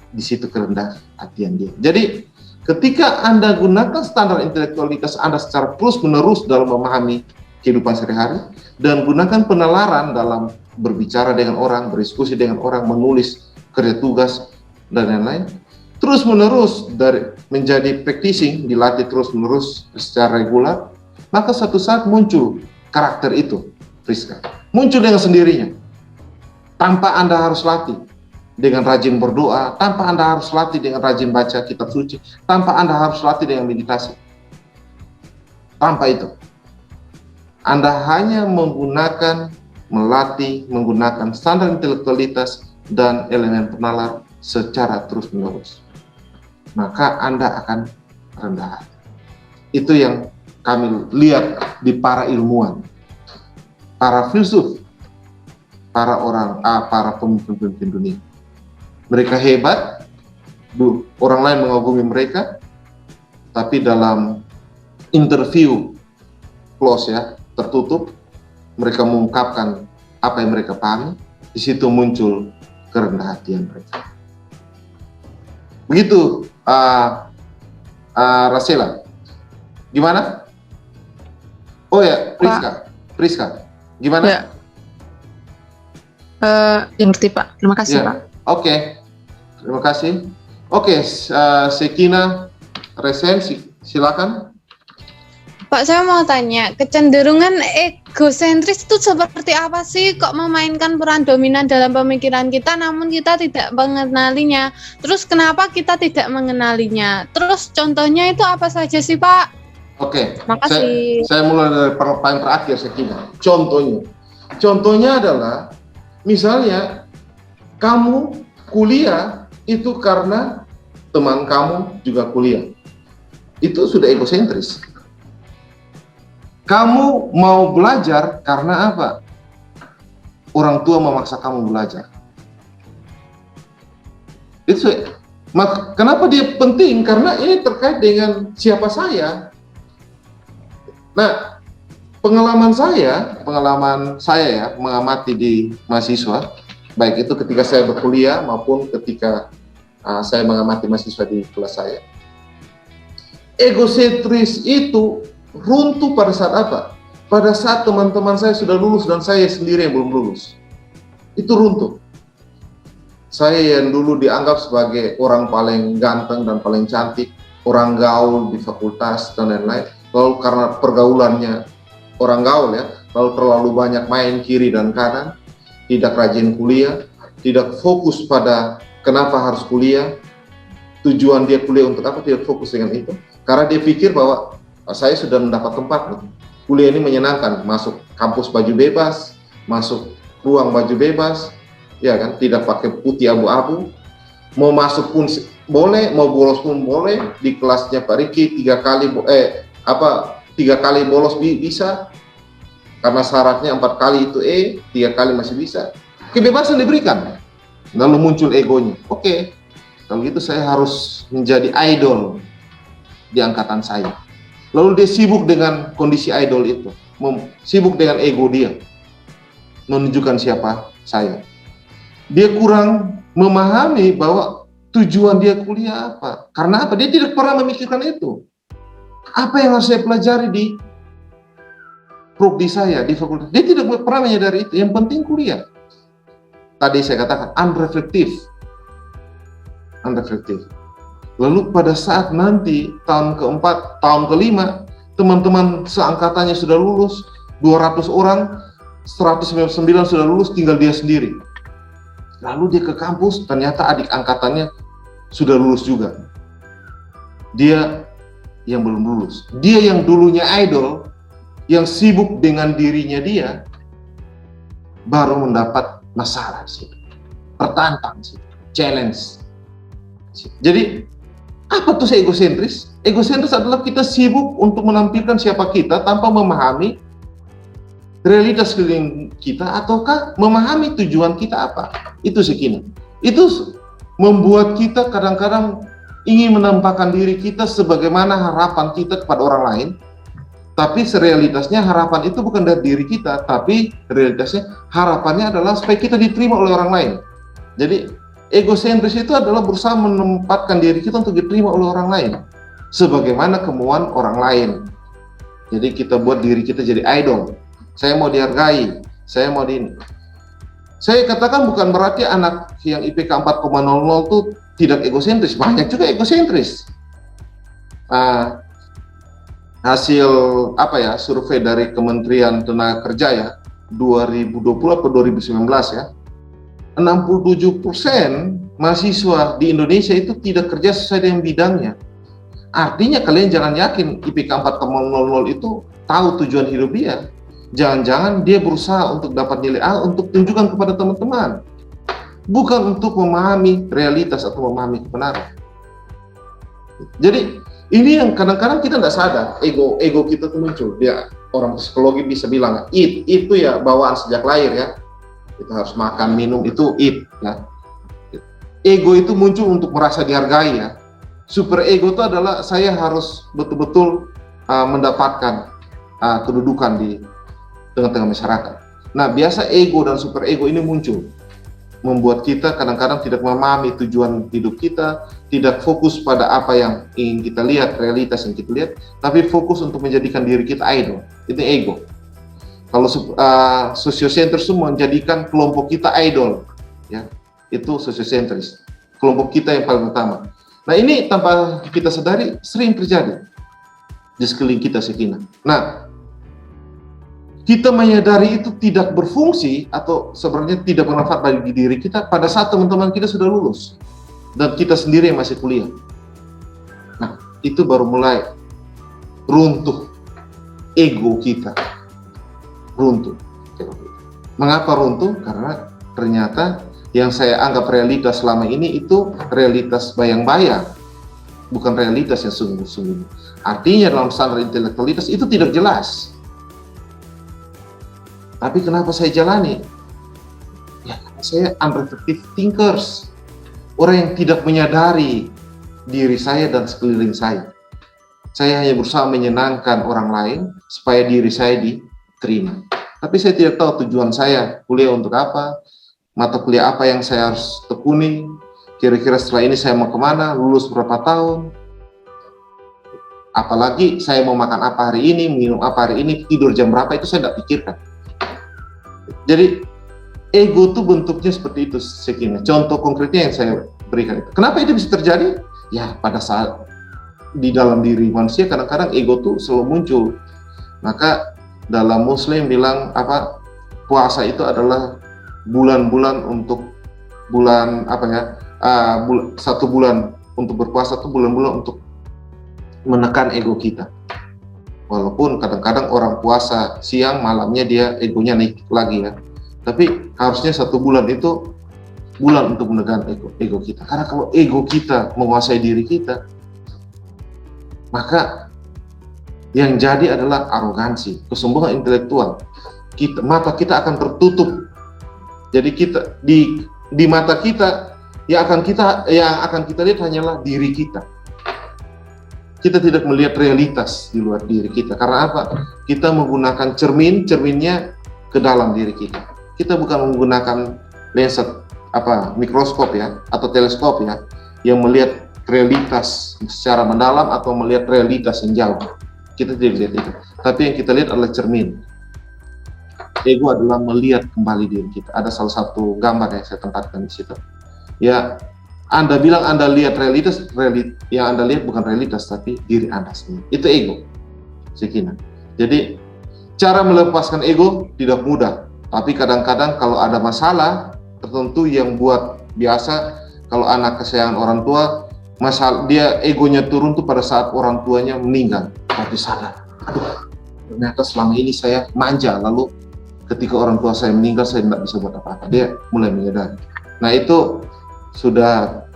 Di situ kerendah hatian dia. Jadi ketika Anda gunakan standar intelektualitas Anda secara terus-menerus dalam memahami kehidupan sehari-hari dan gunakan penalaran dalam berbicara dengan orang, berdiskusi dengan orang, menulis kerja tugas dan lain-lain, terus-menerus dari menjadi practicing, dilatih terus-menerus secara regular, maka satu saat muncul karakter itu, Priska. Muncul dengan sendirinya. Tanpa Anda harus latih dengan rajin berdoa, tanpa Anda harus latih dengan rajin baca kitab suci, tanpa Anda harus latih dengan meditasi. Tanpa itu. Anda hanya menggunakan standar intelektualitas dan elemen penalar secara terus-menerus. Maka Anda akan rendah hati. Itu yang kami lihat di para ilmuwan, para filsuf, para pemimpin dunia. Mereka hebat, orang lain mengagumi mereka, tapi dalam interview close ya, tertutup, mereka mengungkapkan apa yang mereka pahami, di situ muncul kerendahan hatian mereka. Begitu, Rasela. Gimana? Oh ya, Priska. Gimana? Ya. Yang ngerti Pak. Terima kasih Ya. Pak. Oke. Terima kasih. Oke, Sekina Resen, silakan. Pak, saya mau tanya, kecenderungan egosentris itu seperti apa sih? Kok memainkan peran dominan dalam pemikiran kita, namun kita tidak mengenalinya? Terus kenapa kita tidak mengenalinya? Terus contohnya itu apa saja sih, Pak? Oke, Makasih. saya mulai dari paling terakhir, Sekina. Contohnya adalah, misalnya, kamu kuliah itu karena teman kamu juga kuliah. Itu sudah egosentris. Kamu mau belajar karena apa? Orang tua memaksa kamu belajar. Kenapa dia penting? Karena ini terkait dengan siapa saya. Nah, pengalaman saya ya, mengamati di mahasiswa, baik itu ketika saya berkuliah maupun ketika saya mengamati mahasiswa di kelas saya. Egosentris itu runtuh pada saat apa? Pada saat teman-teman saya sudah lulus dan saya sendiri yang belum lulus. Itu runtuh. Saya yang dulu dianggap sebagai orang paling ganteng dan paling cantik, orang gaul di fakultas dan lain-lain. Lalu karena pergaulannya orang gaul ya, lalu terlalu banyak main kiri dan kanan, tidak rajin kuliah, tidak fokus pada kenapa harus kuliah, tujuan dia kuliah untuk apa, tidak fokus dengan itu. Karena dia pikir bahwa saya sudah mendapat tempat, kuliah ini menyenangkan, masuk kampus baju bebas, masuk ruang baju bebas, ya kan, tidak pakai putih abu-abu, mau masuk pun boleh, mau bolos pun boleh, di kelasnya Pak Riki 3 kali bolos bisa, karena syaratnya 4 kali itu 3 kali masih bisa, kebebasan diberikan, lalu muncul egonya, oke, kalau gitu saya harus menjadi idol di angkatan saya. Lalu dia sibuk dengan kondisi idol itu, sibuk dengan ego dia, menunjukkan siapa saya. Dia kurang memahami bahwa tujuan dia kuliah apa. Karena apa? Dia tidak pernah memikirkan itu. Apa yang harus saya pelajari di prodi saya, di fakultas. Dia tidak pernah menyadari itu. Yang penting kuliah. Tadi saya katakan unreflektif. Lalu pada saat nanti tahun keempat, tahun kelima, teman-teman seangkatannya sudah lulus, 200 orang, 199 sudah lulus, tinggal dia sendiri. Lalu dia ke kampus, ternyata adik angkatannya sudah lulus juga. Dia yang belum lulus. Dia yang dulunya idol, yang sibuk dengan dirinya dia, baru mendapat masalah sih, pertantang sih, challenge. Jadi apa tuh egosentris? Egosentris adalah kita sibuk untuk menampilkan siapa kita tanpa memahami realitas sekeliling kita ataukah memahami tujuan kita apa. Itu Sekina. Itu membuat kita kadang-kadang ingin menampakkan diri kita sebagaimana harapan kita kepada orang lain. Tapi realitasnya harapan itu bukan dari diri kita, tapi realitasnya harapannya adalah supaya kita diterima oleh orang lain. Jadi egosentris itu adalah berusaha menempatkan diri kita untuk diterima oleh orang lain sebagaimana kemauan orang lain. Jadi kita buat diri kita jadi idol. Saya mau dihargai, saya mau Saya katakan bukan berarti anak yang IPK 4,00 itu tidak egosentris, banyak juga egosentris. Hasil survei dari Kementerian Tenaga Kerja ya 2020 atau 2019 ya, 67% mahasiswa di Indonesia itu tidak kerja sesuai dengan bidangnya. Artinya kalian jangan yakin IPK 4,00 itu tahu tujuan hidup dia. Jangan-jangan dia berusaha untuk dapat nilai A untuk tunjukkan kepada teman-teman, bukan untuk memahami realitas atau memahami kebenaran. Jadi ini yang kadang-kadang kita tidak sadar, ego kita tuh muncul. Dia orang psikologi bisa bilang itu ya bawaan sejak lahir ya. Kita harus makan, minum, itu ya. Ego itu muncul untuk merasa dihargai ya. Super ego itu adalah saya harus betul-betul mendapatkan kedudukan di tengah-tengah masyarakat. Nah, biasa ego dan super ego ini muncul, membuat kita kadang-kadang tidak memahami tujuan hidup kita, tidak fokus pada apa yang ingin kita lihat, realitas yang kita lihat, tapi fokus untuk menjadikan diri kita idol. Itu ego. Kalau sosiosentris itu menjadikan kelompok kita idol, ya, itu sosiosentris. Kelompok kita yang paling utama. Nah, ini tanpa kita sadari sering terjadi di sekeliling kita, Sekina. Nah, kita menyadari itu tidak berfungsi atau sebenarnya tidak bermanfaat bagi diri kita pada saat teman-teman kita sudah lulus dan kita sendiri yang masih kuliah. Nah, itu baru mulai runtuh ego kita. Runtuh. Mengapa runtuh? Karena ternyata yang saya anggap realitas selama ini itu realitas bayang-bayang, bukan realitas yang sungguh-sungguh. Artinya dalam standar intelektualitas itu tidak jelas. Tapi kenapa saya jalani? Ya, karena saya unreflective thinkers. Orang yang tidak menyadari diri saya dan sekeliling saya. Saya hanya berusaha menyenangkan orang lain supaya diri saya diterima. Tapi saya tidak tahu tujuan saya kuliah untuk apa, mata kuliah apa yang saya harus tekuni, kira-kira setelah ini saya mau kemana, lulus berapa tahun, apalagi saya mau makan apa hari ini, minum apa hari ini, tidur jam berapa, itu saya tidak pikirkan. Jadi ego itu bentuknya seperti itu, Sekina. Contoh konkretnya yang saya berikan itu. Kenapa itu bisa terjadi? Ya, pada saat di dalam diri manusia kadang-kadang ego itu selalu muncul. Maka dalam Muslim bilang puasa itu adalah bulan-bulan untuk satu bulan untuk berpuasa itu bulan-bulan untuk menekan ego kita. Walaupun kadang-kadang orang puasa siang, malamnya dia egonya naik lagi ya. Tapi harusnya satu bulan itu bulan untuk menekan ego kita. Karena kalau ego kita menguasai diri kita, maka yang jadi adalah arogansi, kesombongan intelektual. Mata kita akan tertutup. Jadi kita di mata kita yang akan kita lihat hanyalah diri kita. Kita tidak melihat realitas di luar diri kita. Karena apa? Kita menggunakan cerminnya ke dalam diri kita. Kita bukan menggunakan lensa mikroskop ya atau teleskop ya yang melihat realitas secara mendalam atau melihat realitas yang jauh. Kita tidak lihat itu. Tapi yang kita lihat adalah cermin. Ego adalah melihat kembali diri kita. Ada salah satu gambar yang saya tempatkan di situ. Ya, Anda bilang Anda lihat realitas, yang Anda lihat bukan realitas, tapi diri Anda sendiri. Itu ego, Sekina. Jadi, cara melepaskan ego tidak mudah. Tapi kadang-kadang kalau ada masalah tertentu yang buat biasa, kalau anak kesayangan orang tua, dia egonya turun tuh pada saat orang tuanya meninggal. Tapi sadar, aduh, ternyata selama ini saya manja, lalu ketika orang tua saya meninggal, saya tidak bisa buat apa-apa. Dia mulai menyadari. Nah, itu sudah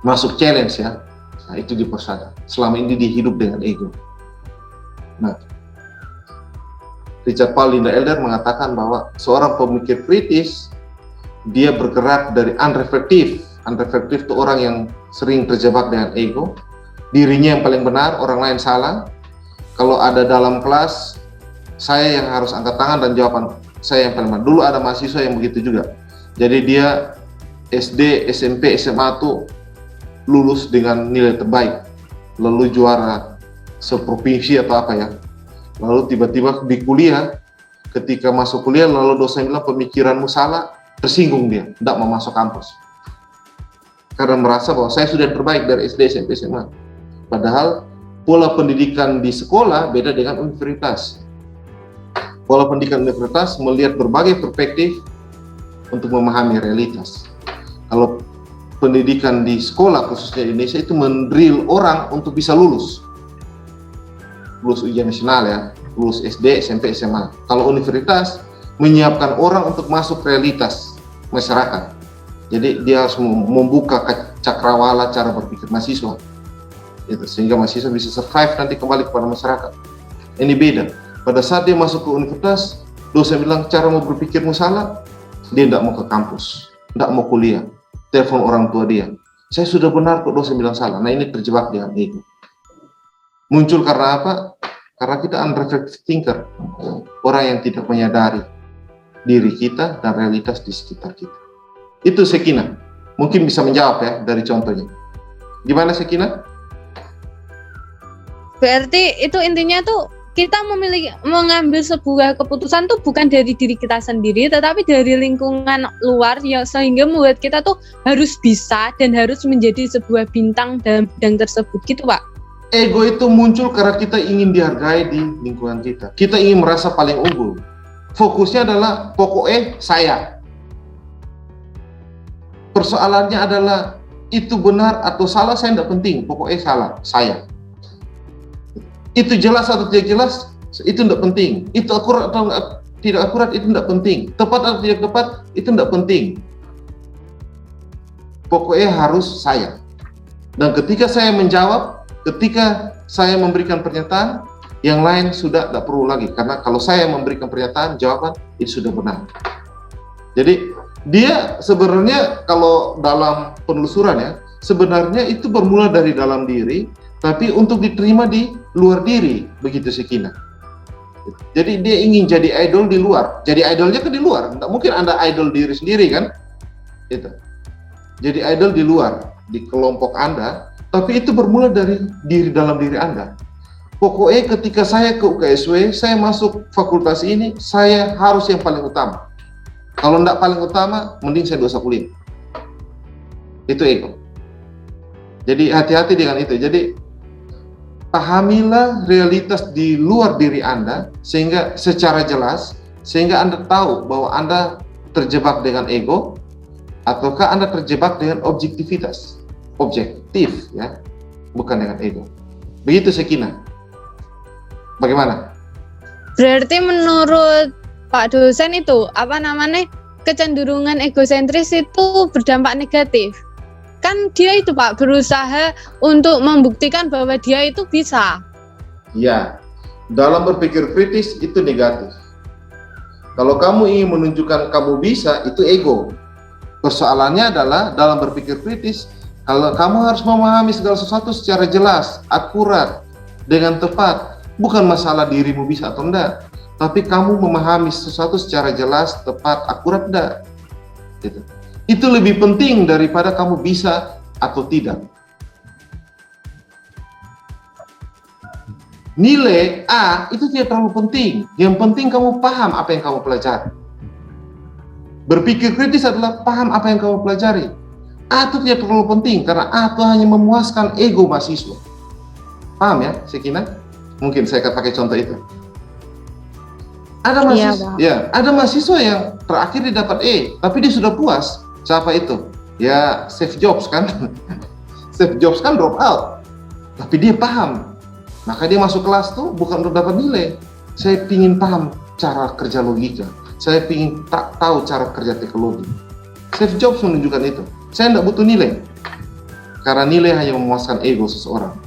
masuk challenge ya. Nah, itu dipersadar. Selama ini dia hidup dengan ego. Nah, Richard Paul Linda Elder mengatakan bahwa seorang pemikir kritis dia bergerak dari unreflective. Unreflective itu orang yang sering terjebak dengan ego. Dirinya yang paling benar, orang lain salah. Kalau ada dalam kelas, saya yang harus angkat tangan dan jawaban saya yang paling benar. Dulu ada mahasiswa yang begitu juga. Jadi dia SD, SMP, SMA tuh lulus dengan nilai terbaik, lalu juara seprovinsi atau apa ya. Lalu tiba-tiba di kuliah, ketika masuk kuliah, lalu dosen bilang pemikiranmu salah, tersinggung dia, tidak mau masuk kampus. karena merasa bahwa saya sudah terbaik dari SD, SMP, SMA. Padahal pola pendidikan di sekolah beda dengan universitas. Pola pendidikan universitas melihat berbagai perspektif untuk memahami realitas. Kalau pendidikan di sekolah khususnya di Indonesia itu mendrill orang untuk bisa lulus ujian nasional ya, lulus SD, SMP, SMA. Kalau universitas menyiapkan orang untuk masuk realitas masyarakat. Jadi dia harus membuka cakrawala cara berpikir mahasiswa, gitu, sehingga mahasiswa bisa survive nanti kembali kepada masyarakat. Ini beda. Pada saat dia masuk ke universitas, dosen bilang cara mau berpikirmu salah, dia tidak mau ke kampus, tidak mau kuliah, telepon orang tua dia. Saya sudah benar kok, dosen bilang salah. Nah ini terjebak dengan ego. Muncul karena apa? Karena kita unreflective thinker, orang yang tidak menyadari diri kita dan realitas di sekitar kita. Itu Sekina. Mungkin bisa menjawab ya dari contohnya. Gimana Sekina? Berarti itu intinya tuh kita mengambil sebuah keputusan tuh bukan dari diri kita sendiri, tetapi dari lingkungan luar ya, sehingga membuat kita tuh harus bisa dan harus menjadi sebuah bintang dalam bidang tersebut gitu Pak. Ego itu muncul karena kita ingin dihargai di lingkungan kita. Kita ingin merasa paling unggul. Fokusnya adalah pokoknya saya. Persoalannya adalah itu benar atau salah saya tidak penting, pokoknya salah saya. Itu jelas atau tidak jelas itu tidak penting. Itu akurat atau tidak akurat itu tidak penting. Tepat atau tidak tepat itu tidak penting. Pokoknya harus saya. Dan ketika saya menjawab, ketika saya memberikan pernyataan, yang lain sudah tidak perlu lagi. Karena kalau saya memberikan pernyataan, jawaban itu sudah benar. Jadi dia sebenarnya kalau dalam penelusuran ya, sebenarnya itu bermula dari dalam diri, tapi untuk diterima di luar diri, begitu Sekina. Jadi dia ingin jadi idol di luar. Jadi idolnya kan di luar. Tidak mungkin Anda idol diri sendiri kan? Itu. Jadi idol di luar, di kelompok Anda, tapi itu bermula dari dalam diri Anda. Pokoknya ketika saya ke UKSW, saya masuk fakultas ini, saya harus yang paling utama. Kalau tidak paling utama, mending saya dosa kuliah. Itu ego. Jadi hati-hati dengan itu. Jadi pahamilah realitas di luar diri Anda sehingga secara jelas, sehingga Anda tahu bahwa Anda terjebak dengan ego ataukah Anda terjebak dengan objektivitas. Objektif ya, bukan dengan ego. Begitu Sekina. Bagaimana? Berarti menurut Pak dosen itu kecenderungan egosentris itu berdampak negatif. Kan dia itu Pak berusaha untuk membuktikan bahwa dia itu bisa. Ya, dalam berpikir kritis itu negatif. Kalau kamu ingin menunjukkan kamu bisa, itu ego. Persoalannya adalah dalam berpikir kritis, kalau kamu harus memahami segala sesuatu secara jelas, akurat, dengan tepat, bukan masalah dirimu bisa atau enggak, tapi kamu memahami sesuatu secara jelas, tepat, akurat enggak. Gitu. Itu lebih penting daripada kamu bisa atau tidak. Nilai A itu tidak terlalu penting. Yang penting kamu paham apa yang kamu pelajari. Berpikir kritis adalah paham apa yang kamu pelajari. A itu tidak terlalu penting karena A itu hanya memuaskan ego mahasiswa. Paham ya, Sekina? Mungkin saya akan pakai contoh itu. Ada mahasiswa, ada mahasiswa yang terakhir dia dapat E, tapi dia sudah puas. Siapa itu? Ya, Steve Jobs kan? Steve Jobs kan drop out, tapi dia paham. Maka dia masuk kelas tuh bukan untuk dapat nilai. Saya ingin paham cara kerja logika. Saya ingin tahu cara kerja teknologi. Steve Jobs menunjukkan itu. Saya tidak butuh nilai, karena nilai hanya memuaskan ego seseorang.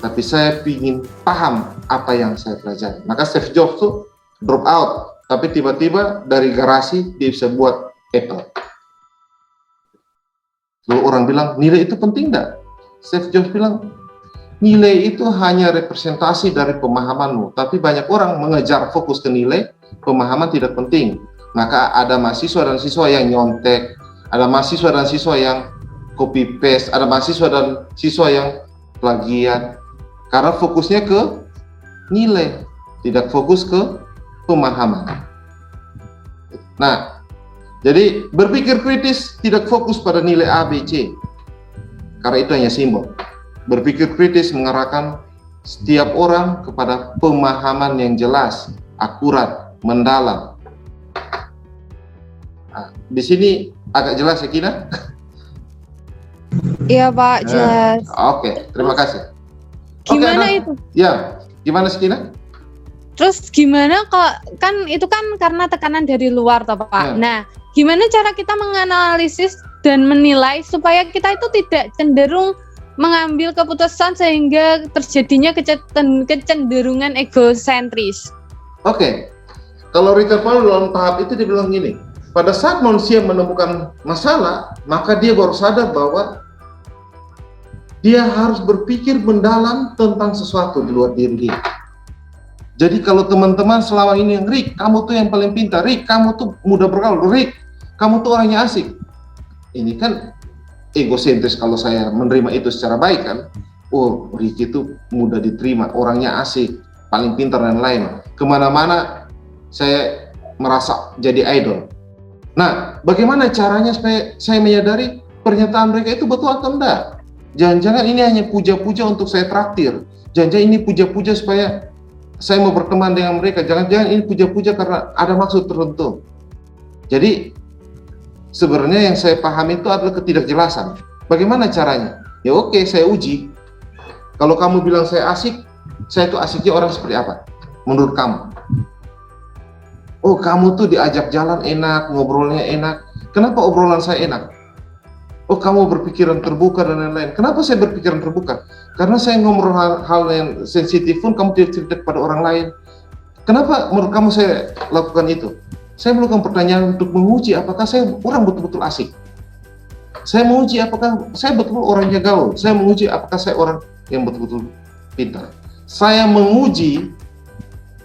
Tapi saya ingin paham apa yang saya pelajari. Maka Steve Jobs tuh drop out, tapi tiba-tiba dari garasi dia bisa buat Apple. Lalu orang bilang, nilai itu penting enggak? Steve Jobs bilang, nilai itu hanya representasi dari pemahamanmu, tapi banyak orang mengejar fokus ke nilai, pemahaman tidak penting. Maka ada mahasiswa dan siswa yang nyontek, ada mahasiswa dan siswa yang copy paste, ada mahasiswa dan siswa yang plagiat, karena fokusnya ke nilai, tidak fokus ke pemahaman. Nah, jadi berpikir kritis tidak fokus pada nilai A, B, C, karena itu hanya simbol. Berpikir kritis mengarahkan setiap orang kepada pemahaman yang jelas, akurat, mendalam. Nah, di sini agak jelas ya Kina? Iya Pak, jelas. Oke, terima kasih. Gimana Oke, itu? Ya, gimana Kina? Terus gimana kok, kan itu kan karena tekanan dari luar toh Pak. Ya. Nah, gimana cara kita menganalisis dan menilai supaya kita itu tidak cenderung mengambil keputusan sehingga terjadinya kecenderungan egosentris? Oke, kalau Richard Paul dalam tahap itu dia bilang gini, pada saat manusia menemukan masalah, maka dia baru sadar bahwa dia harus berpikir mendalam tentang sesuatu di luar diri dia. Jadi kalau teman-teman selama ini yang Rick, kamu tuh yang paling pintar, Rick, kamu tuh mudah bergaul, Rick, kamu tuh orangnya asik. Ini kan egosentris kalau saya menerima itu secara baik kan. Oh, Rick itu mudah diterima, orangnya asik, paling pintar dan lain. Kemana-mana saya merasa jadi idol. Nah, bagaimana caranya supaya saya menyadari pernyataan mereka itu betul atau enggak? Jangan-jangan ini hanya puja-puja untuk saya traktir. Jangan-jangan ini puja-puja supaya saya mau berteman dengan mereka. Jangan-jangan ini puja-puja karena ada maksud tertentu. Jadi sebenarnya yang saya pahami itu adalah ketidakjelasan. Bagaimana caranya? Ya oke, saya uji. Kalau kamu bilang saya asik, saya itu asiknya orang seperti apa? Menurut kamu? Oh, kamu tuh diajak jalan enak, ngobrolnya enak. Kenapa obrolan saya enak? Oh, kamu berpikiran terbuka dan lain-lain. Kenapa saya berpikiran terbuka? Karena saya ngobrol hal yang sensitif pun kamu tidak cerita kepada orang lain. Kenapa menurut kamu saya lakukan itu? Saya melakukan pertanyaan untuk menguji apakah saya orang betul-betul asik. Saya menguji apakah saya betul orangnya gaul. Saya menguji apakah saya orang yang betul-betul pintar. Saya menguji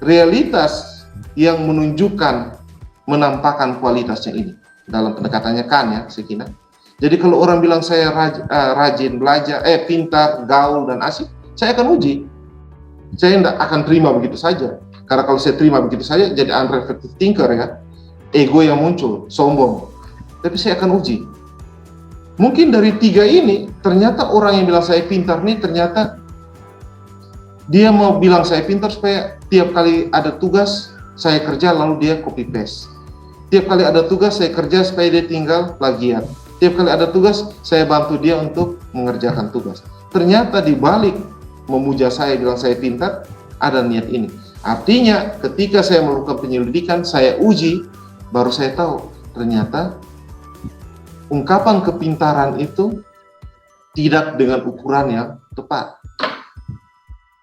realitas yang menunjukkan, menampakkan kualitasnya ini. Dalam pendekatannya Kan ya, Sekina. Jadi kalau orang bilang saya rajin belajar, pintar, gaul, dan asik, saya akan uji. Saya tidak akan terima begitu saja. Karena kalau saya terima begitu saja, jadi unreflective thinker ya. Ego yang muncul, sombong. Tapi saya akan uji. Mungkin dari 3 ini, ternyata orang yang bilang saya pintar nih, ternyata dia mau bilang saya pintar supaya tiap kali ada tugas, saya kerja lalu dia copy paste. Tiap kali ada tugas, saya kerja supaya dia tinggal plagiat. Tiap kali ada tugas, saya bantu dia untuk mengerjakan tugas. Ternyata di balik memuja saya, bilang saya pintar, ada niat ini. Artinya, ketika saya melakukan penyelidikan, saya uji, baru saya tahu, ternyata ungkapan kepintaran itu tidak dengan ukuran yang tepat.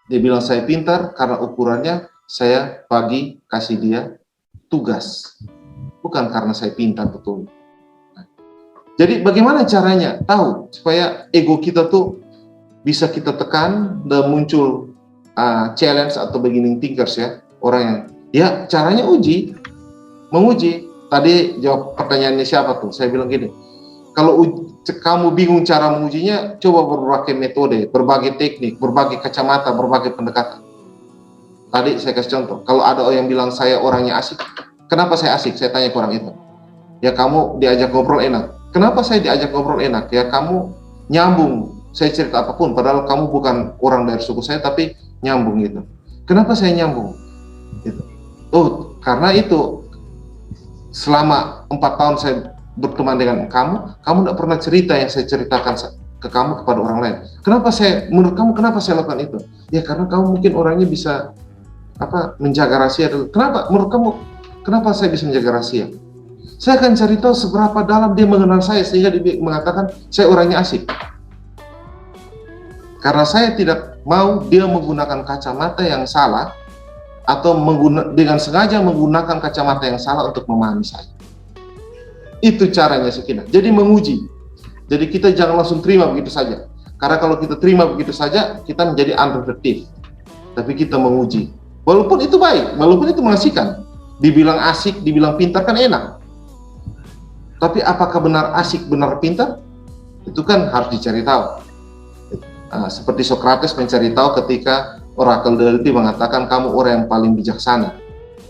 Dia bilang saya pintar karena ukurannya saya pagi kasih dia tugas. Bukan karena saya pintar betul. Jadi bagaimana caranya tahu supaya ego kita tuh bisa kita tekan dan muncul challenge atau beginning thinkers ya, orang yang ya caranya menguji. Tadi jawab pertanyaannya siapa tuh? Saya bilang gini, kalau kamu bingung cara mengujinya, coba berbagai metode, berbagai teknik, berbagai kacamata, berbagai pendekatan. Tadi saya kasih contoh, kalau ada orang yang bilang saya orangnya asik, kenapa saya asik? Saya tanya ke orang itu. Ya kamu diajak ngobrol enak. Kenapa saya diajak ngobrol enak? Ya kamu nyambung, saya cerita apapun, padahal kamu bukan orang dari suku saya, tapi nyambung gitu. Kenapa saya nyambung? Gitu. Oh, karena itu selama 4 tahun saya berteman dengan kamu tidak pernah cerita yang saya ceritakan ke kamu kepada orang lain. Menurut kamu kenapa saya lakukan itu? Ya karena kamu mungkin orangnya bisa menjaga rahasia dulu. Kenapa? Menurut kamu kenapa saya bisa menjaga rahasia? Saya akan cari tahu seberapa dalam dia mengenal saya sehingga dia mengatakan saya orangnya asik. Karena saya tidak mau dia menggunakan kacamata yang salah atau dengan sengaja menggunakan kacamata yang salah untuk memahami saya. Itu caranya Sekina. Jadi menguji. Jadi kita jangan langsung terima begitu saja. Karena kalau kita terima begitu saja, kita menjadi unreflective. Tapi kita menguji. Walaupun itu baik, walaupun itu mengasihkan. Dibilang asik, dibilang pintar kan enak. Tapi apakah benar asik, benar pintar? Itu kan harus dicari tahu. Seperti Socrates mencari tahu ketika Oracle Delphi mengatakan kamu orang yang paling bijaksana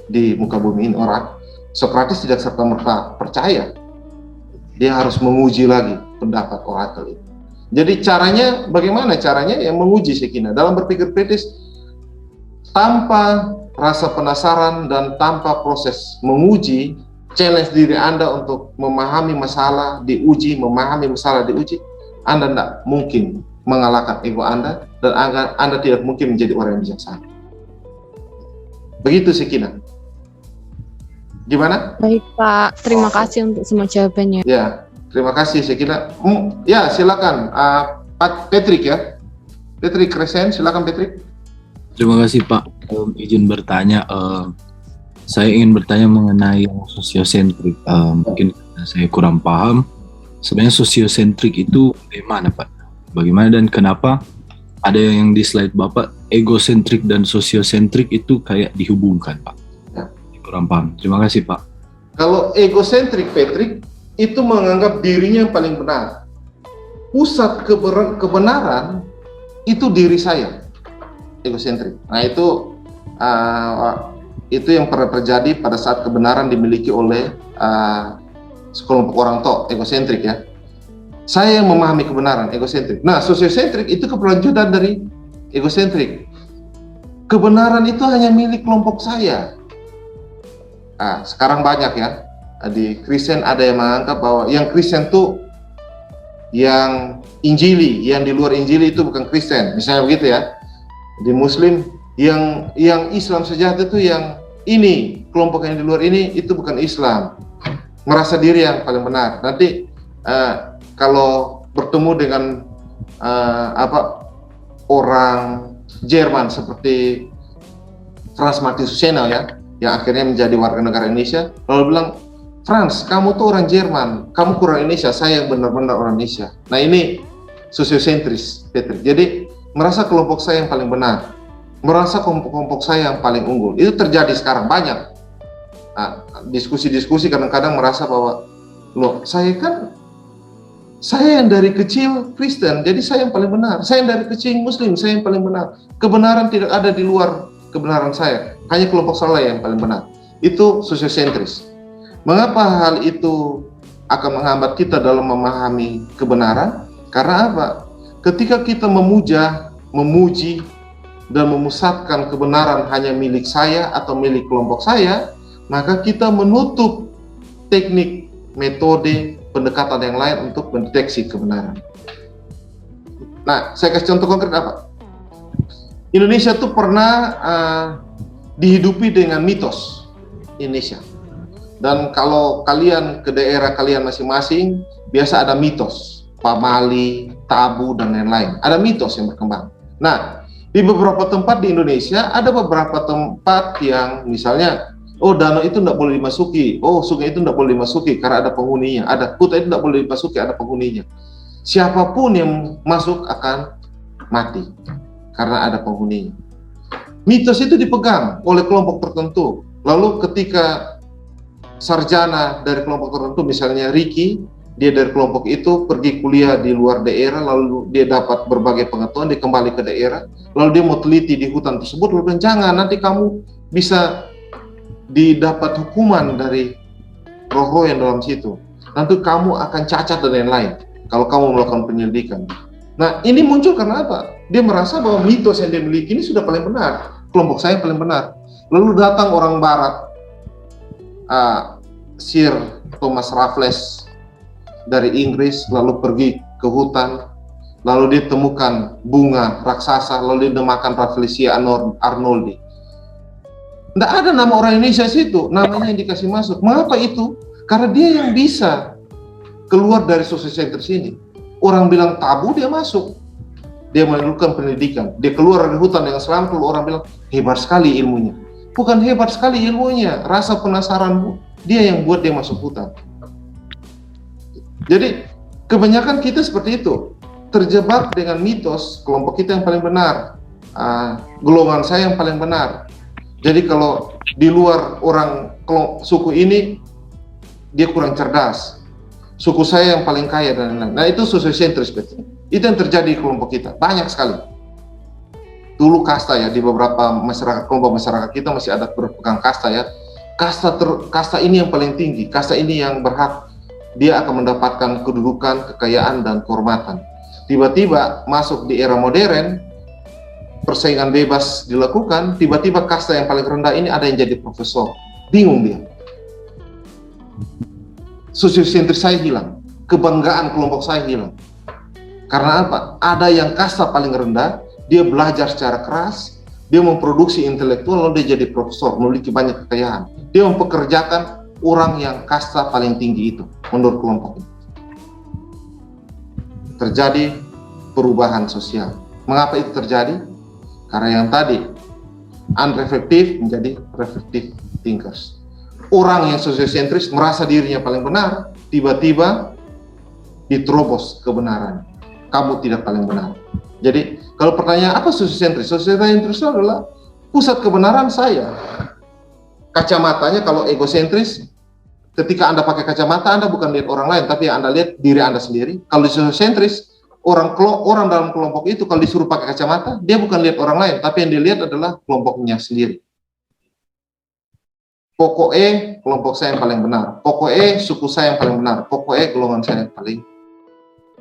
di muka bumi ini. Socrates tidak serta-merta percaya. Dia harus menguji lagi pendapat Oracle itu. Jadi caranya, bagaimana caranya? Yang menguji Sekina. Dalam berpikir kritis, tanpa rasa penasaran dan tanpa proses menguji, challenge diri Anda untuk memahami masalah, diuji, memahami masalah, diuji, Anda tidak mungkin mengalahkan ego Anda, dan Anda tidak mungkin menjadi orang yang bijaksana. Begitu Sekina. Gimana? Baik Pak, terima kasih untuk semua jawabannya. Ya, terima kasih Sekina. Ya, silakan Pak Patrick ya. Patrick Kresen, silakan Patrick. Terima kasih Pak. Izin bertanya, saya ingin bertanya mengenai yang sosiosentrik. Mungkin saya kurang paham. Sebenarnya sosiosentrik itu bagaimana Pak? Bagaimana dan kenapa ada yang di slide Bapak egosentrik dan sosiosentrik itu kayak dihubungkan Pak? Ya. Kurang paham. Terima kasih Pak. Kalau egosentrik Patrick itu menganggap dirinya yang paling benar. Pusat kebenaran itu diri saya. Egosentrik. Nah itu yang pernah terjadi pada saat kebenaran dimiliki oleh sekelompok orang tok, egosentrik ya. Saya yang memahami kebenaran, egosentrik. Nah, sosiosentrik itu keberlanjutan dari egosentrik. Kebenaran itu hanya milik kelompok saya. Nah, sekarang banyak ya. Di Kristen ada yang menganggap bahwa yang Kristen tuh yang Injili, yang di luar Injili itu bukan Kristen. Misalnya begitu ya. Di Muslim yang Islam sejati itu yang ini, kelompok yang di luar ini itu bukan Islam. Merasa diri yang paling benar. Nanti kalau bertemu dengan orang Jerman seperti Frans Martin Susenau ya, yang akhirnya menjadi warga negara Indonesia, lalu bilang, Frans, kamu tuh orang Jerman, kamu kurang Indonesia, saya yang benar-benar orang Indonesia. Nah ini sosiosentris, Patrick. Jadi merasa kelompok saya yang paling benar, merasa kelompok saya yang paling unggul. Itu terjadi sekarang banyak. Nah, diskusi-diskusi kadang-kadang merasa bahwa, loh, saya yang dari kecil Kristen, jadi saya yang paling benar. Saya yang dari kecil Muslim, saya yang paling benar. Kebenaran tidak ada di luar kebenaran saya, hanya kelompok saya yang paling benar. Itu sosiosentris. Mengapa hal itu akan menghambat kita dalam memahami kebenaran? Karena apa? Ketika kita memuji, dan memusatkan kebenaran hanya milik saya atau milik kelompok saya, maka kita menutup teknik, metode, pendekatan yang lain untuk mendeteksi kebenaran. Nah, saya kasih contoh konkret apa? Indonesia tuh pernah dihidupi dengan mitos Indonesia. Dan kalau kalian ke daerah kalian masing-masing, biasa ada mitos, pamali, tabu, dan lain-lain. Ada mitos yang berkembang. Nah, di beberapa tempat di Indonesia, ada beberapa tempat yang misalnya, oh danau itu tidak boleh dimasuki, oh sungai itu tidak boleh dimasuki karena ada penghuninya, ada hutan itu tidak boleh dimasuki, ada penghuninya. Siapapun yang masuk akan mati karena ada penghuninya. Mitos itu dipegang oleh kelompok tertentu. Lalu ketika sarjana dari kelompok tertentu, misalnya Ricky, dia dari kelompok itu pergi kuliah di luar daerah, lalu dia dapat berbagai pengetahuan, dia kembali ke daerah, lalu dia mau teliti di hutan tersebut, lalu bilang, jangan, nanti kamu bisa didapat hukuman dari roh-roh yang dalam situ. Nanti kamu akan cacat dan lain-lain kalau kamu melakukan penyelidikan. Nah, ini muncul karena apa? Dia merasa bahwa mitos yang dia miliki ini sudah paling benar, kelompok saya yang paling benar. Lalu datang orang barat, Sir Thomas Raffles dari Inggris, lalu pergi ke hutan, lalu dia temukan bunga raksasa, lalu dia namakan Rafflesia arnoldi. Tidak ada nama orang Indonesia situ, namanya yang dikasih masuk. Mengapa itu? Karena dia yang bisa keluar dari sosiosentris ini. Orang bilang tabu, dia masuk. Dia melakukan pendidikan. Dia keluar dari hutan dengan selamat, lalu orang bilang, hebat sekali ilmunya. Bukan hebat sekali ilmunya, rasa penasaran dia yang buat dia masuk hutan. Jadi kebanyakan kita seperti itu, terjebak dengan mitos kelompok kita yang paling benar, golongan saya yang paling benar. Jadi kalau di luar orang suku ini dia kurang cerdas, suku saya yang paling kaya dan lain-lain. Nah itu sosiosentris, itu yang terjadi di kelompok kita banyak sekali. Dulu kasta ya, di beberapa masyarakat, kelompok masyarakat kita masih ada berpegang kasta ya. Kasta ini yang paling tinggi, kasta ini yang berhak, dia akan mendapatkan kedudukan, kekayaan, dan kehormatan. tiba-tiba masuk di era modern, persaingan bebas dilakukan, tiba-tiba kasta yang paling rendah ini ada yang jadi profesor. Bingung dia. Sosiosentris saya hilang, kebanggaan kelompok saya hilang. Karena apa? Ada yang kasta paling rendah, dia belajar secara keras, dia memproduksi intelektual, lalu dia jadi profesor, memiliki banyak kekayaan. Dia mempekerjakan orang yang kasta paling tinggi itu, menurut kelompok ini. Terjadi perubahan sosial. Mengapa itu terjadi? Karena yang tadi, unreflektif menjadi reflective thinkers. Orang yang sosiosentris merasa dirinya paling benar, tiba-tiba diterobos kebenaran. Kamu tidak paling benar. Jadi, kalau pertanyaan apa sosiosentris? Sosiosentris itu adalah pusat kebenaran saya. Kacamatanya kalau egosentris, ketika Anda pakai kacamata, Anda bukan lihat orang lain, tapi Anda lihat diri Anda sendiri. Kalau sosiosentris, orang dalam kelompok itu kalau disuruh pakai kacamata, dia bukan lihat orang lain, tapi yang dilihat adalah kelompoknya sendiri. Pokoknya kelompok saya yang paling benar, pokoknya suku saya yang paling benar, pokoknya golongan saya yang paling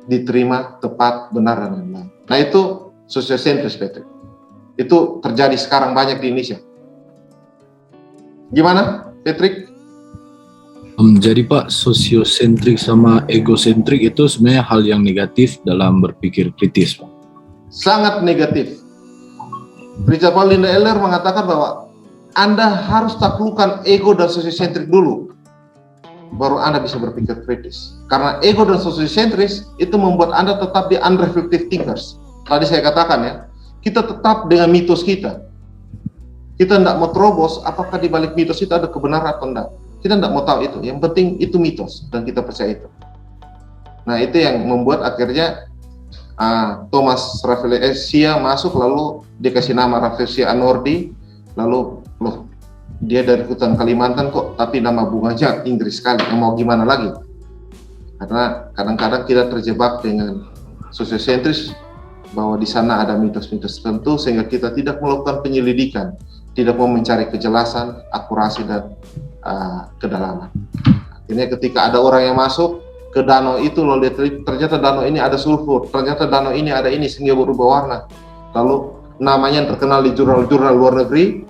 diterima, tepat, benar, dan lain-lain. Nah itu sosiosentris, Patrick. Itu terjadi sekarang banyak di Indonesia. Gimana, Patrick? Jadi Pak, sosiosentrik sama egosentrik itu sebenarnya hal yang negatif dalam berpikir kritis, Pak. Sangat negatif. Richard Paul Lindeler mengatakan bahwa Anda harus taklukkan ego dan sosiosentrik dulu, baru Anda bisa berpikir kritis. Karena ego dan sosiosentris itu membuat Anda tetap di unreflective thinkers. Tadi saya katakan ya, kita tetap dengan mitos kita. Kita tidak mau terobos apakah di balik mitos itu ada kebenaran atau tidak. Kita tidak mau tahu itu. Yang penting itu mitos dan kita percaya itu. Nah itu yang membuat akhirnya Thomas Rafflesia masuk, lalu dikasih nama Rafflesia Anordi, lalu loh dia dari hutan Kalimantan kok, tapi nama bunganya Inggris sekali. Mau gimana lagi? Karena kadang-kadang kita terjebak dengan sosiosentris bahwa di sana ada mitos-mitos tertentu sehingga kita tidak melakukan penyelidikan, tidak mau mencari kejelasan, akurasi dan kedalaman. Akhirnya ketika ada orang yang masuk ke danau itu, lalu ternyata danau ini ada sulfur, ternyata danau ini ada ini sehingga berubah warna. Lalu namanya terkenal di jurnal-jurnal luar negeri.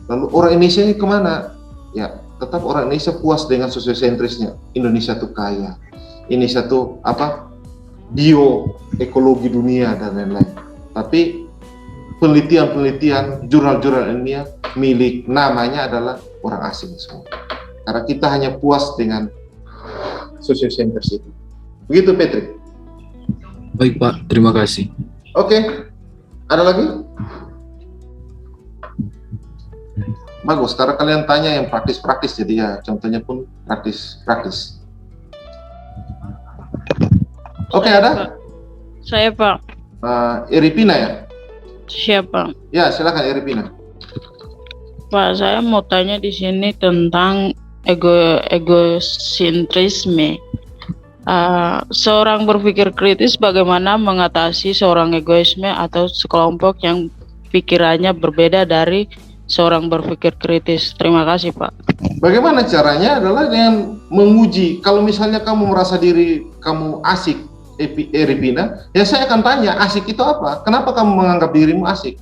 Lalu orang Indonesia ini kemana? Ya, tetap orang Indonesia puas dengan sosiosentrisnya. Indonesia tuh kaya, Indonesia tuh bioekologi dunia dan lain-lain. Tapi penelitian-penelitian jurnal-jurnal ilmiah milik namanya adalah orang asing semua. Karena kita hanya puas dengan sosiosentris itu. Begitu, Patrick. Baik Pak, terima kasih. Oke. Ada lagi? Bagus, karena kalian tanya yang praktis-praktis, jadi ya contohnya pun praktis-praktis. Oke, ada? Saya Pak. Iripina ya? Siapa? Ya, silakan Iripina. Pak, saya mau tanya di sini tentang egosentrisme. Seorang berpikir kritis bagaimana mengatasi seorang egoisme atau sekelompok yang pikirannya berbeda dari seorang berpikir kritis. Terima kasih Pak. Bagaimana caranya adalah dengan menguji. Kalau misalnya kamu merasa diri kamu asik, Iripina, ya saya akan tanya, asik itu apa? Kenapa kamu menganggap dirimu asik?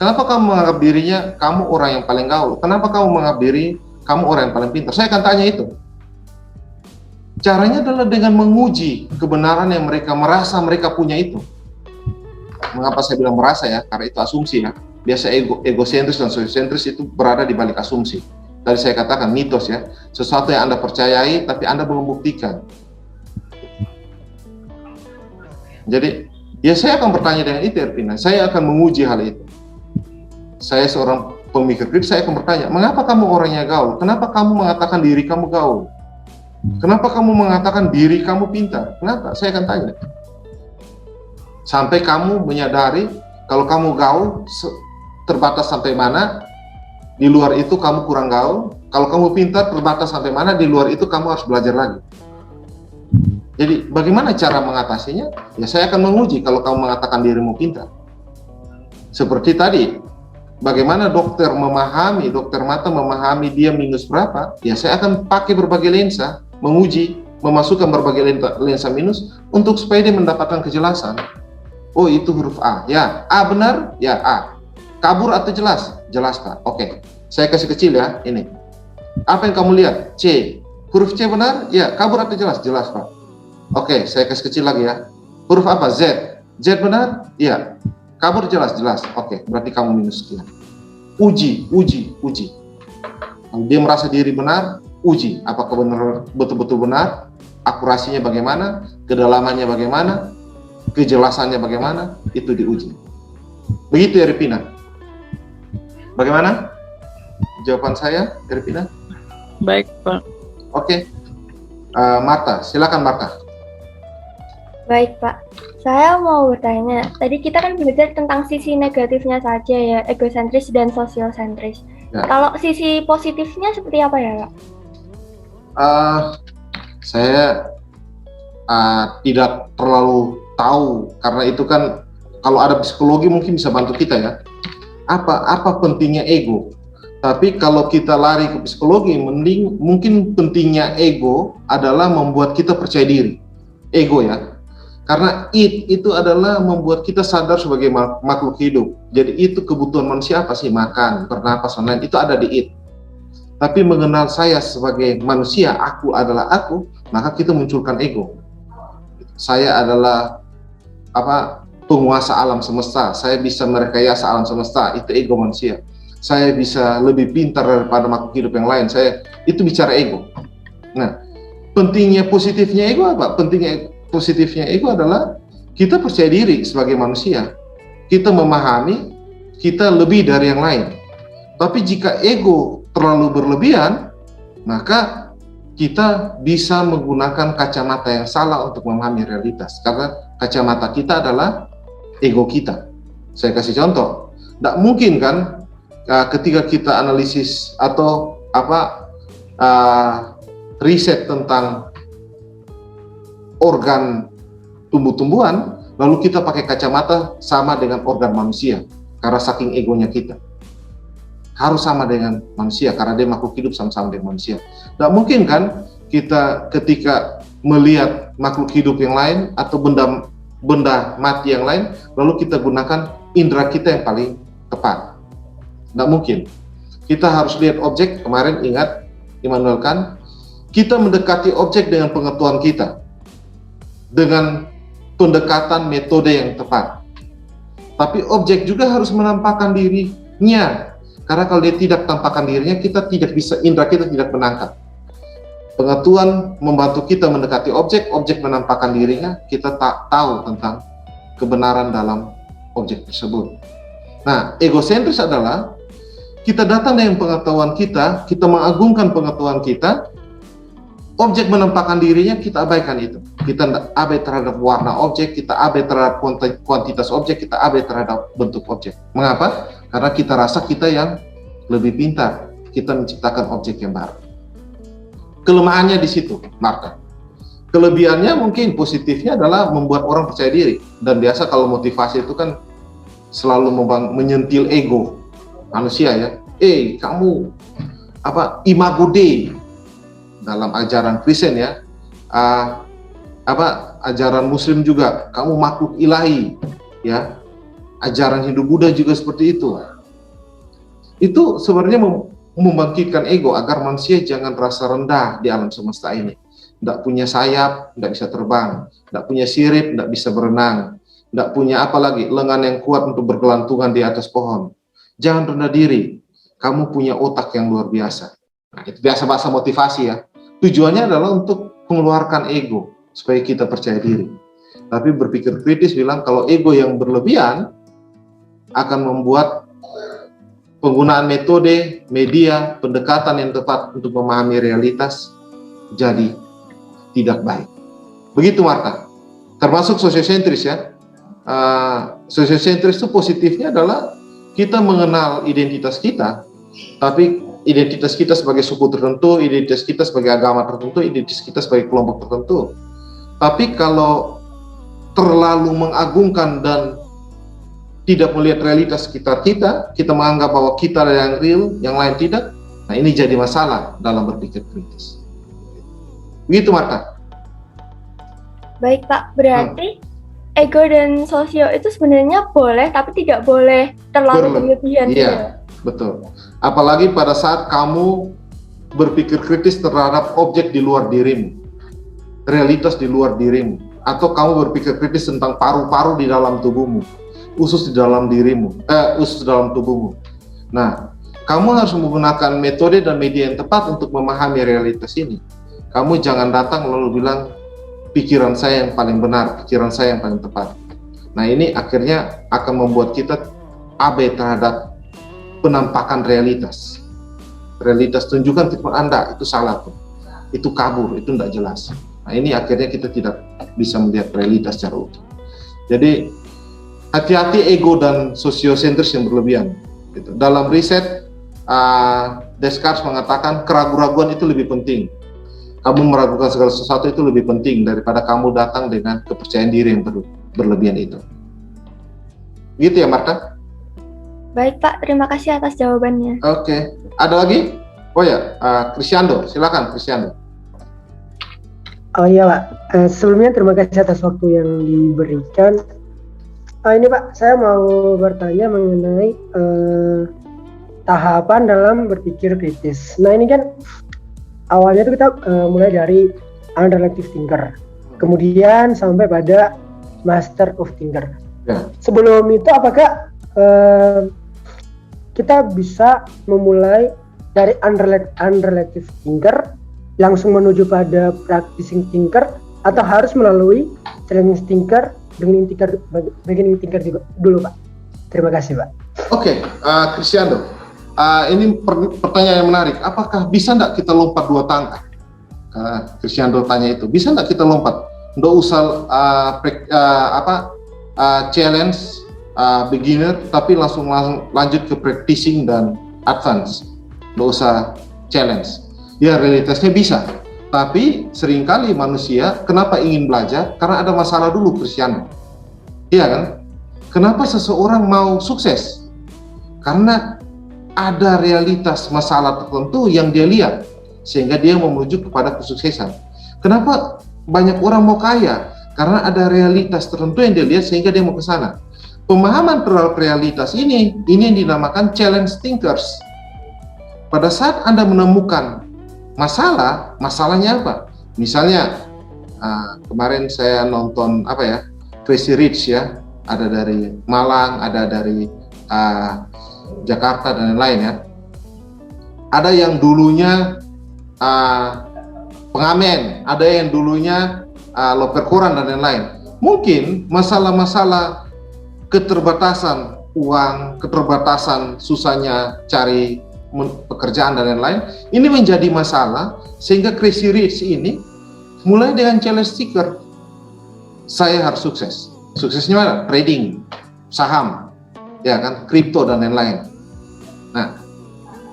Kenapa kamu menganggap dirinya kamu orang yang paling gaul? Kenapa kamu menganggap diri kamu orang yang paling pintar? Saya akan tanya itu. Caranya adalah dengan menguji kebenaran yang mereka merasa mereka punya itu. Mengapa saya bilang merasa ya? Karena itu asumsi ya. Biasa egosentris dan sosiosentris itu berada di balik asumsi. Tadi saya katakan mitos ya. Sesuatu yang Anda percayai tapi Anda belum buktikan. Jadi, ya saya akan bertanya dengan itu, Irvina. Saya akan menguji hal itu. Saya seorang pemikir kritis, saya akan bertanya, mengapa kamu orangnya gaul? Kenapa kamu mengatakan diri kamu gaul? Kenapa kamu mengatakan diri kamu pintar? Kenapa? Saya akan tanya. Sampai kamu menyadari kalau kamu gaul terbatas sampai mana, di luar itu kamu kurang gaul. Kalau kamu pintar terbatas sampai mana, di luar itu kamu harus belajar lagi. Jadi bagaimana cara mengatasinya? Ya saya akan menguji kalau kamu mengatakan dirimu pintar. Seperti tadi, bagaimana dokter mata memahami dia minus berapa? Ya saya akan pakai berbagai lensa, menguji, memasukkan berbagai lensa minus, untuk supaya dia mendapatkan kejelasan. Oh, itu huruf A. Ya, A benar? Ya, A. Kabur atau jelas? Jelas, Pak. Oke. Saya kasih kecil ya, ini. Apa yang kamu lihat? C. Huruf C benar? Ya, kabur atau jelas? Jelas, Pak. Oke, saya kasih kecil lagi ya. Huruf apa? Z. Z benar? Ya. Kabur jelas? Jelas. Oke, berarti kamu minus sekian. Uji. Kalau dia merasa diri benar, uji. Apakah benar, betul-betul benar? Akurasinya bagaimana? Kedalamannya bagaimana? Kejelasannya bagaimana? Itu diuji. Begitu ya, Ripina. Bagaimana jawaban saya, Ripina? Baik, Pak. Oke. Marta, silakan Marta. Baik, Pak. Saya mau bertanya, tadi kita kan belajar tentang sisi negatifnya saja ya, egosentris dan sosiosentris. Ya. Kalau sisi positifnya seperti apa ya, Pak? Saya tidak terlalu tahu, karena itu kan kalau ada psikologi mungkin bisa bantu kita ya. Apa pentingnya ego? Tapi kalau kita lari ke psikologi, mungkin pentingnya ego adalah membuat kita percaya diri. Ego ya. Karena itu adalah membuat kita sadar sebagai makhluk hidup. Jadi itu kebutuhan manusia apa sih? Makan, bernapas, dan lain. Itu ada di it. Tapi mengenal saya sebagai manusia, aku adalah aku, maka kita munculkan ego. Saya adalah penguasa alam semesta. Saya bisa merekayasa alam semesta. Itu ego manusia. Saya bisa lebih pintar daripada makhluk hidup yang lain. Itu bicara ego. Nah, pentingnya positifnya ego apa? Pentingnya positifnya ego adalah kita percaya diri sebagai manusia. Kita memahami kita lebih dari yang lain. Tapi jika ego terlalu berlebihan, maka kita bisa menggunakan kacamata yang salah untuk memahami realitas. Karena kacamata kita adalah ego kita. Saya kasih contoh. Tidak mungkin kan ketika kita analisis atau riset tentang organ tumbuh-tumbuhan, lalu kita pakai kacamata sama dengan organ manusia, karena saking egonya kita. Harus sama dengan manusia, karena dia makhluk hidup sama-sama dengan manusia. Tidak mungkin kan kita ketika melihat makhluk hidup yang lain atau benda mati yang lain, lalu kita gunakan indera kita yang paling tepat. Tidak mungkin. Kita harus lihat objek. Kemarin ingat Immanuel Kant, kita mendekati objek dengan pengetahuan kita, dengan pendekatan metode yang tepat. Tapi objek juga harus menampakkan dirinya. Karena kalau dia tidak tampakkan dirinya, indera kita tidak menangkap. Pengetahuan membantu kita mendekati objek, objek menampakkan dirinya, kita tak tahu tentang kebenaran dalam objek tersebut. Nah, egosentris adalah kita datang dengan pengetahuan kita mengagungkan pengetahuan kita, objek menampakkan dirinya, kita abaikan itu. Kita abai terhadap warna objek, kita abai terhadap kuantitas objek, kita abai terhadap bentuk objek. Mengapa? Karena kita rasa kita yang lebih pintar, kita menciptakan objek yang baru. Kelemahannya di situ, Marta. Kelebihannya mungkin positifnya adalah membuat orang percaya diri. Dan biasa kalau motivasi itu kan selalu menyentil ego manusia ya. Kamu imago Dei dalam ajaran Kristen ya. Ajaran Muslim juga, kamu makhluk ilahi ya. Ajaran Hindu Buddha juga seperti itu. Itu sebenarnya membangkitkan ego agar manusia jangan rasa rendah di alam semesta ini. Tidak punya sayap, tidak bisa terbang. Tidak punya sirip, tidak bisa berenang. Tidak punya lengan yang kuat untuk bergelantungan di atas pohon. Jangan rendah diri. Kamu punya otak yang luar biasa. Nah, itu biasa bahasa motivasi ya. Tujuannya adalah untuk mengeluarkan ego supaya kita percaya diri. Tapi berpikir kritis bilang kalau ego yang berlebihan akan membuat penggunaan metode, media, pendekatan yang tepat untuk memahami realitas jadi tidak baik. Begitu Marta. Termasuk sosiosentris ya. Sosiosentris itu positifnya adalah kita mengenal identitas kita, tapi identitas kita sebagai suku tertentu, identitas kita sebagai agama tertentu, identitas kita sebagai kelompok tertentu. Tapi kalau terlalu mengagungkan dan tidak melihat realitas sekitar kita menganggap bahwa kita yang real, yang lain tidak. Nah, ini jadi masalah dalam berpikir kritis. Begitu, Marta. Baik Pak, berarti ego dan sosio itu sebenarnya boleh tapi tidak boleh terlalu berlebihan. Iya, betul. Apalagi pada saat kamu berpikir kritis terhadap objek di luar dirimu, realitas di luar dirimu, atau kamu berpikir kritis tentang paru-paru di dalam tubuhmu, usus di dalam dirimu, usus di dalam tubuhmu. Nah, kamu harus menggunakan metode dan media yang tepat untuk memahami realitas ini. Kamu jangan datang lalu bilang, pikiran saya yang paling benar, pikiran saya yang paling tepat. Nah, ini akhirnya akan membuat kita abai terhadap penampakan realitas. Realitas tunjukkan kepada Anda, itu salah tuh. Itu kabur, itu tidak jelas. Nah, ini akhirnya kita tidak bisa melihat realitas secara utuh. Jadi, hati-hati ego dan sosiosentris yang berlebihan. Gitu. Dalam riset, Descartes mengatakan keraguan-raguan itu lebih penting. Kamu meragukan segala sesuatu itu lebih penting daripada kamu datang dengan kepercayaan diri yang berlebihan itu. Gitu ya, Marta? Baik Pak, terima kasih atas jawabannya. Oke. Ada lagi? Oh ya, Krisyanto, silakan Krisyanto. Oh iya Pak, sebelumnya terima kasih atas waktu yang diberikan. Ini Pak, saya mau bertanya mengenai tahapan dalam berpikir kritis. Nah ini kan awalnya itu kita mulai dari underactive thinker, kemudian sampai pada master of thinker. Ya. Sebelum itu apakah kita bisa memulai dari underactive thinker langsung menuju pada practicing thinker, atau harus melalui challenging thinker, beginning thinker juga dulu Pak? Terima kasih Pak. Oke, Krisyanto, ini pertanyaan yang menarik. Apakah bisa nggak kita lompat 2 tangga? Krisyanto tanya itu, bisa nggak kita lompat? Nggak usah challenge beginner, tapi langsung lanjut ke practicing dan advance. Nggak usah challenge. Ya realitasnya bisa, tapi seringkali manusia kenapa ingin belajar? Karena ada masalah dulu, Krisyanto. Iya kan? Kenapa seseorang mau sukses? Karena ada realitas masalah tertentu yang dia lihat, sehingga dia menuju kepada kesuksesan. Kenapa banyak orang mau kaya? Karena ada realitas tertentu yang dia lihat, sehingga dia mau ke sana. Pemahaman terhadap realitas ini yang dinamakan challenge thinkers. Pada saat Anda menemukan masalahnya apa? Misalnya kemarin saya nonton Crazy Rich ya, ada dari Malang, ada dari Jakarta dan lain-lain ya. Ada yang dulunya pengamen, ada yang dulunya loper koran dan lain-lain. Mungkin masalah-masalah keterbatasan uang, keterbatasan susahnya cari pekerjaan dan lain-lain, ini menjadi masalah sehingga Crazy Rich ini mulai dengan challenge seeker. Saya harus sukses. Suksesnya mana? Trading, saham, ya kan, kripto dan lain-lain. Nah,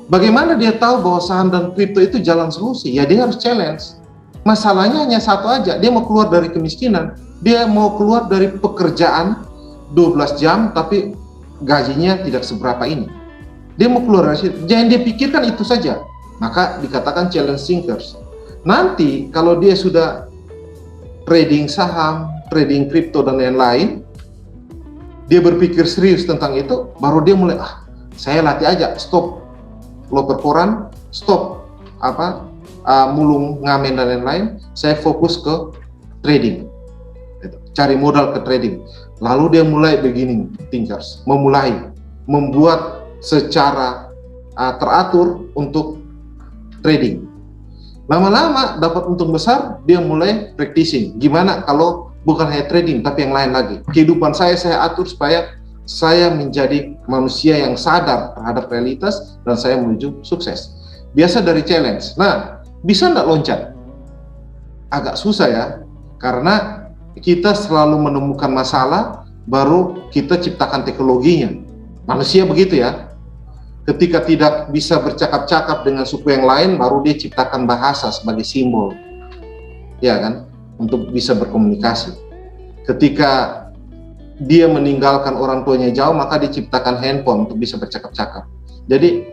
bagaimana dia tahu bahwa saham dan kripto itu jalan solusi? Ya dia harus challenge. Masalahnya hanya satu aja, dia mau keluar dari kemiskinan, dia mau keluar dari pekerjaan 12 jam tapi gajinya tidak seberapa ini. Dia mau keluar dari situ, jangan dia pikirkan itu saja. Maka dikatakan challenge thinkers. Nanti kalau dia sudah trading saham, trading kripto dan lain-lain, dia berpikir serius tentang itu, baru dia mulai, saya latih aja, stop loper koran, stop mulung ngamen dan lain-lain, saya fokus ke trading, cari modal ke trading. Lalu dia mulai beginning thinkers, membuat secara teratur untuk trading. Lama-lama dapat untung besar, dia mulai practicing. Gimana kalau bukan hanya trading tapi yang lain lagi? Kehidupan saya atur supaya saya menjadi manusia yang sadar terhadap realitas dan saya menuju sukses. Biasa dari challenge. Nah, bisa nggak loncat? Agak susah ya, karena kita selalu menemukan masalah, baru kita ciptakan teknologinya. Manusia begitu ya. Ketika tidak bisa bercakap-cakap dengan suku yang lain, baru dia ciptakan bahasa sebagai simbol, ya kan, untuk bisa berkomunikasi. Ketika dia meninggalkan orang tuanya jauh, maka diciptakan handphone untuk bisa bercakap-cakap. Jadi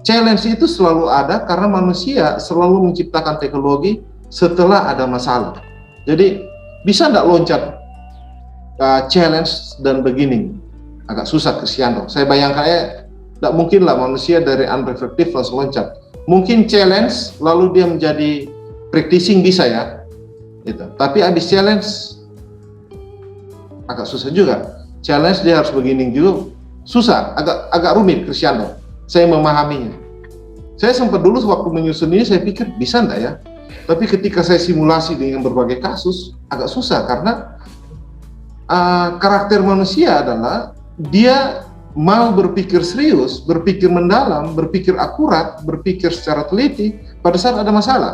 challenge itu selalu ada karena manusia selalu menciptakan teknologi setelah ada masalah. Jadi bisa nggak loncat challenge dan beginning? Agak susah Cristiano. Saya bayangkan nggak mungkin lah manusia dari unreflective langsung loncat. Mungkin challenge lalu dia menjadi practicing bisa ya, gitu. Tapi habis challenge agak susah juga. Challenge dia harus beginning juga susah, agak rumit Cristiano. Saya memahaminya. Saya sempat dulu waktu menyusun ini saya pikir bisa nggak ya? Tapi ketika saya simulasi dengan berbagai kasus agak susah karena karakter manusia adalah dia mau berpikir serius, berpikir mendalam, berpikir akurat, berpikir secara teliti pada saat ada masalah.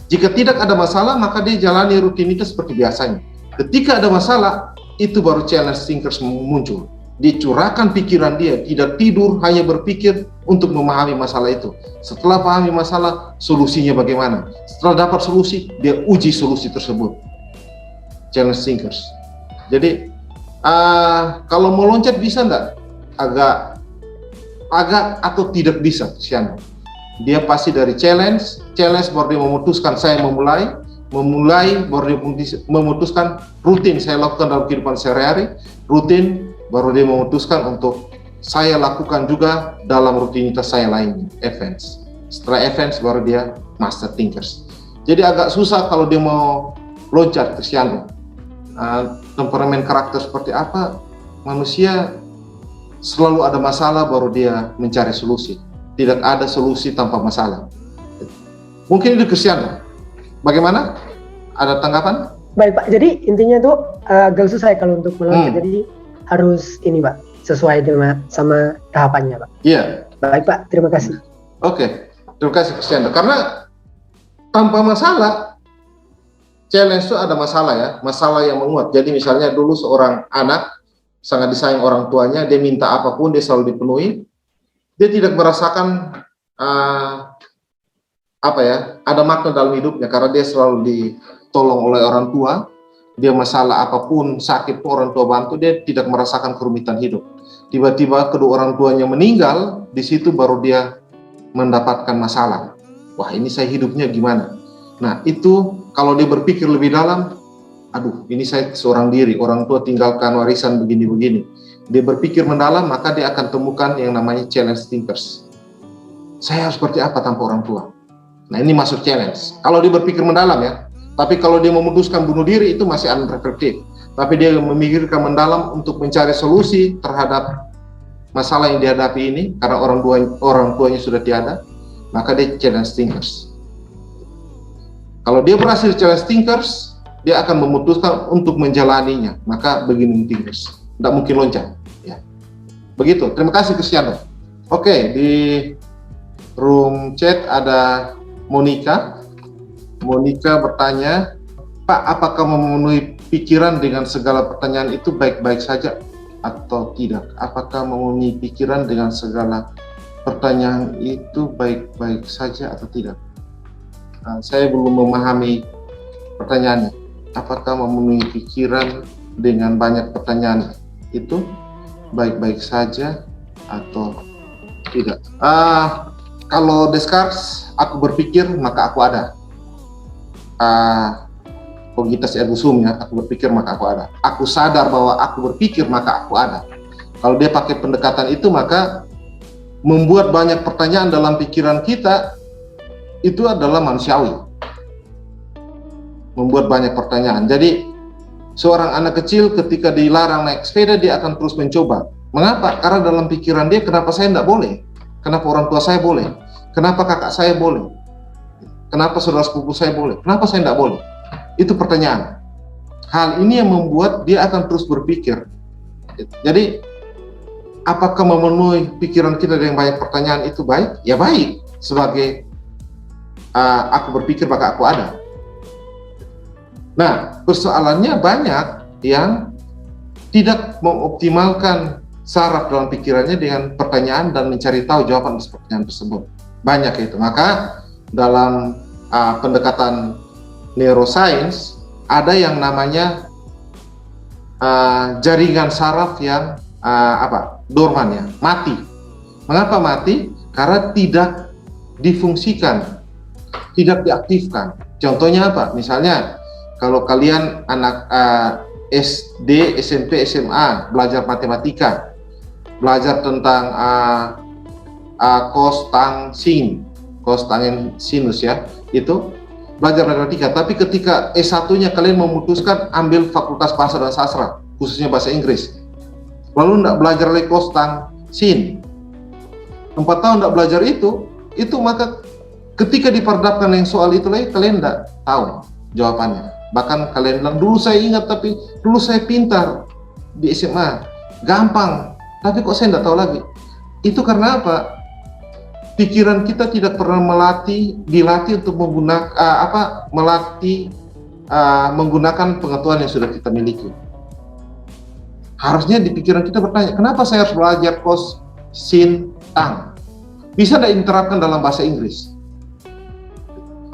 Jika tidak ada masalah, maka dia jalani rutinitas seperti biasanya. Ketika ada masalah, itu baru challenge thinkers muncul. Dicurahkan pikiran dia, tidak tidur, hanya berpikir untuk memahami masalah itu. Setelah pahami masalah, solusinya bagaimana. Setelah dapat solusi, dia uji solusi tersebut. Challenge thinkers. Jadi, kalau mau loncat bisa enggak? Agak atau tidak bisa, Siano. Dia pasti dari challenge baru dia memutuskan saya memulai baru dia memutuskan rutin saya lakukan dalam kehidupan sehari-hari, rutin baru dia memutuskan untuk saya lakukan juga dalam rutinitas saya lainnya, events. Setelah events baru dia master thinkers. Jadi agak susah kalau dia mau loncat Cristiano. Temperamen karakter seperti apa? Manusia selalu ada masalah baru dia mencari solusi. Tidak ada solusi tanpa masalah. Mungkin itu Cristiano. Bagaimana? Ada tanggapan? Baik Pak, jadi intinya tuh agak susah ya kalau untuk meloncat. Jadi harus ini Pak, sesuai dengan sama tahapannya Pak. Iya. Baik Pak, terima kasih. Oke, terima kasih Cristiano. Karena tanpa masalah, challenge itu ada masalah ya, masalah yang menguat. Jadi misalnya dulu seorang anak sangat disayang orang tuanya, dia minta apapun dia selalu dipenuhi. Dia tidak merasakan ada makna dalam hidupnya karena dia selalu ditolong oleh orang tua. Dia masalah apapun, sakit pun orang tua bantu, dia tidak merasakan kerumitan hidup. Tiba-tiba kedua orang tuanya meninggal, di situ baru dia mendapatkan masalah. Wah, ini saya hidupnya gimana? Nah, itu kalau dia berpikir lebih dalam, aduh, ini saya seorang diri, orang tua tinggalkan warisan begini-begini. Dia berpikir mendalam, maka dia akan temukan yang namanya challenge thinkers. Saya harus seperti apa tanpa orang tua? Nah, ini masuk challenge. Kalau dia berpikir mendalam ya. Tapi kalau dia memutuskan bunuh diri itu masih unreflective. Tapi dia memikirkan mendalam untuk mencari solusi terhadap masalah yang dihadapi ini karena orang tuanya sudah tiada, maka dia challenge thinkers. Kalau dia berhasil challenge thinkers, dia akan memutuskan untuk menjalaninya, maka beginning thinkers. Tidak mungkin loncat. Ya. Begitu. Terima kasih Cristiano. Oke, di room chat ada Monica. Monica bertanya, Pak, apakah memenuhi pikiran dengan segala pertanyaan itu baik-baik saja atau tidak? Apakah memenuhi pikiran dengan segala pertanyaan itu baik-baik saja atau tidak? Saya belum memahami pertanyaannya. Apakah memenuhi pikiran dengan banyak pertanyaan itu baik-baik saja atau tidak? Kalau Descartes, aku berpikir maka aku ada. Cognitas ergo sum ya, aku berpikir maka aku ada. Aku sadar bahwa aku berpikir maka aku ada. Kalau dia pakai pendekatan itu, maka membuat banyak pertanyaan dalam pikiran kita itu adalah manusiawi. Membuat banyak pertanyaan. Jadi seorang anak kecil ketika dilarang naik sepeda, dia akan terus mencoba. Mengapa? Karena dalam pikiran dia, kenapa saya tidak boleh? Kenapa orang tua saya boleh? Kenapa kakak saya boleh? Kenapa saudara sepupu saya boleh? Kenapa saya tidak boleh? Itu pertanyaan. Hal ini yang membuat dia akan terus berpikir. Jadi, apakah memenuhi pikiran kita dengan banyak pertanyaan itu baik? Ya baik. Sebagai aku berpikir maka aku ada. Nah, persoalannya banyak yang tidak mengoptimalkan saraf dalam pikirannya dengan pertanyaan dan mencari tahu jawaban atas pertanyaan tersebut. Banyak itu. Maka dalam pendekatan neuroscience ada yang namanya jaringan saraf yang dorman ya, mati. Mengapa mati? Karena tidak difungsikan, tidak diaktifkan. Contohnya apa? Misalnya kalau kalian anak SD, SMP, SMA belajar matematika, belajar tentang cos, tang, sin, cos, tangen, sinus ya, itu belajar matematika. Tapi ketika S1-nya kalian memutuskan ambil fakultas bahasa dan sastra, khususnya bahasa Inggris, lalu tidak belajar lagi cos, tang, sin, 4 tahun tidak belajar itu maka ketika diperdapkan yang soal itu lagi, kalian tidak tahu jawabannya. Bahkan kalian bilang, dulu saya ingat, tapi dulu saya pintar di SMA, gampang, tapi kok saya tidak tahu lagi. Itu karena apa? Pikiran kita tidak pernah dilatih untuk menggunakan pengetahuan yang sudah kita miliki. Harusnya di pikiran kita bertanya, kenapa saya harus belajar cos, sin, tang? Bisa tidak diterapkan dalam bahasa Inggris?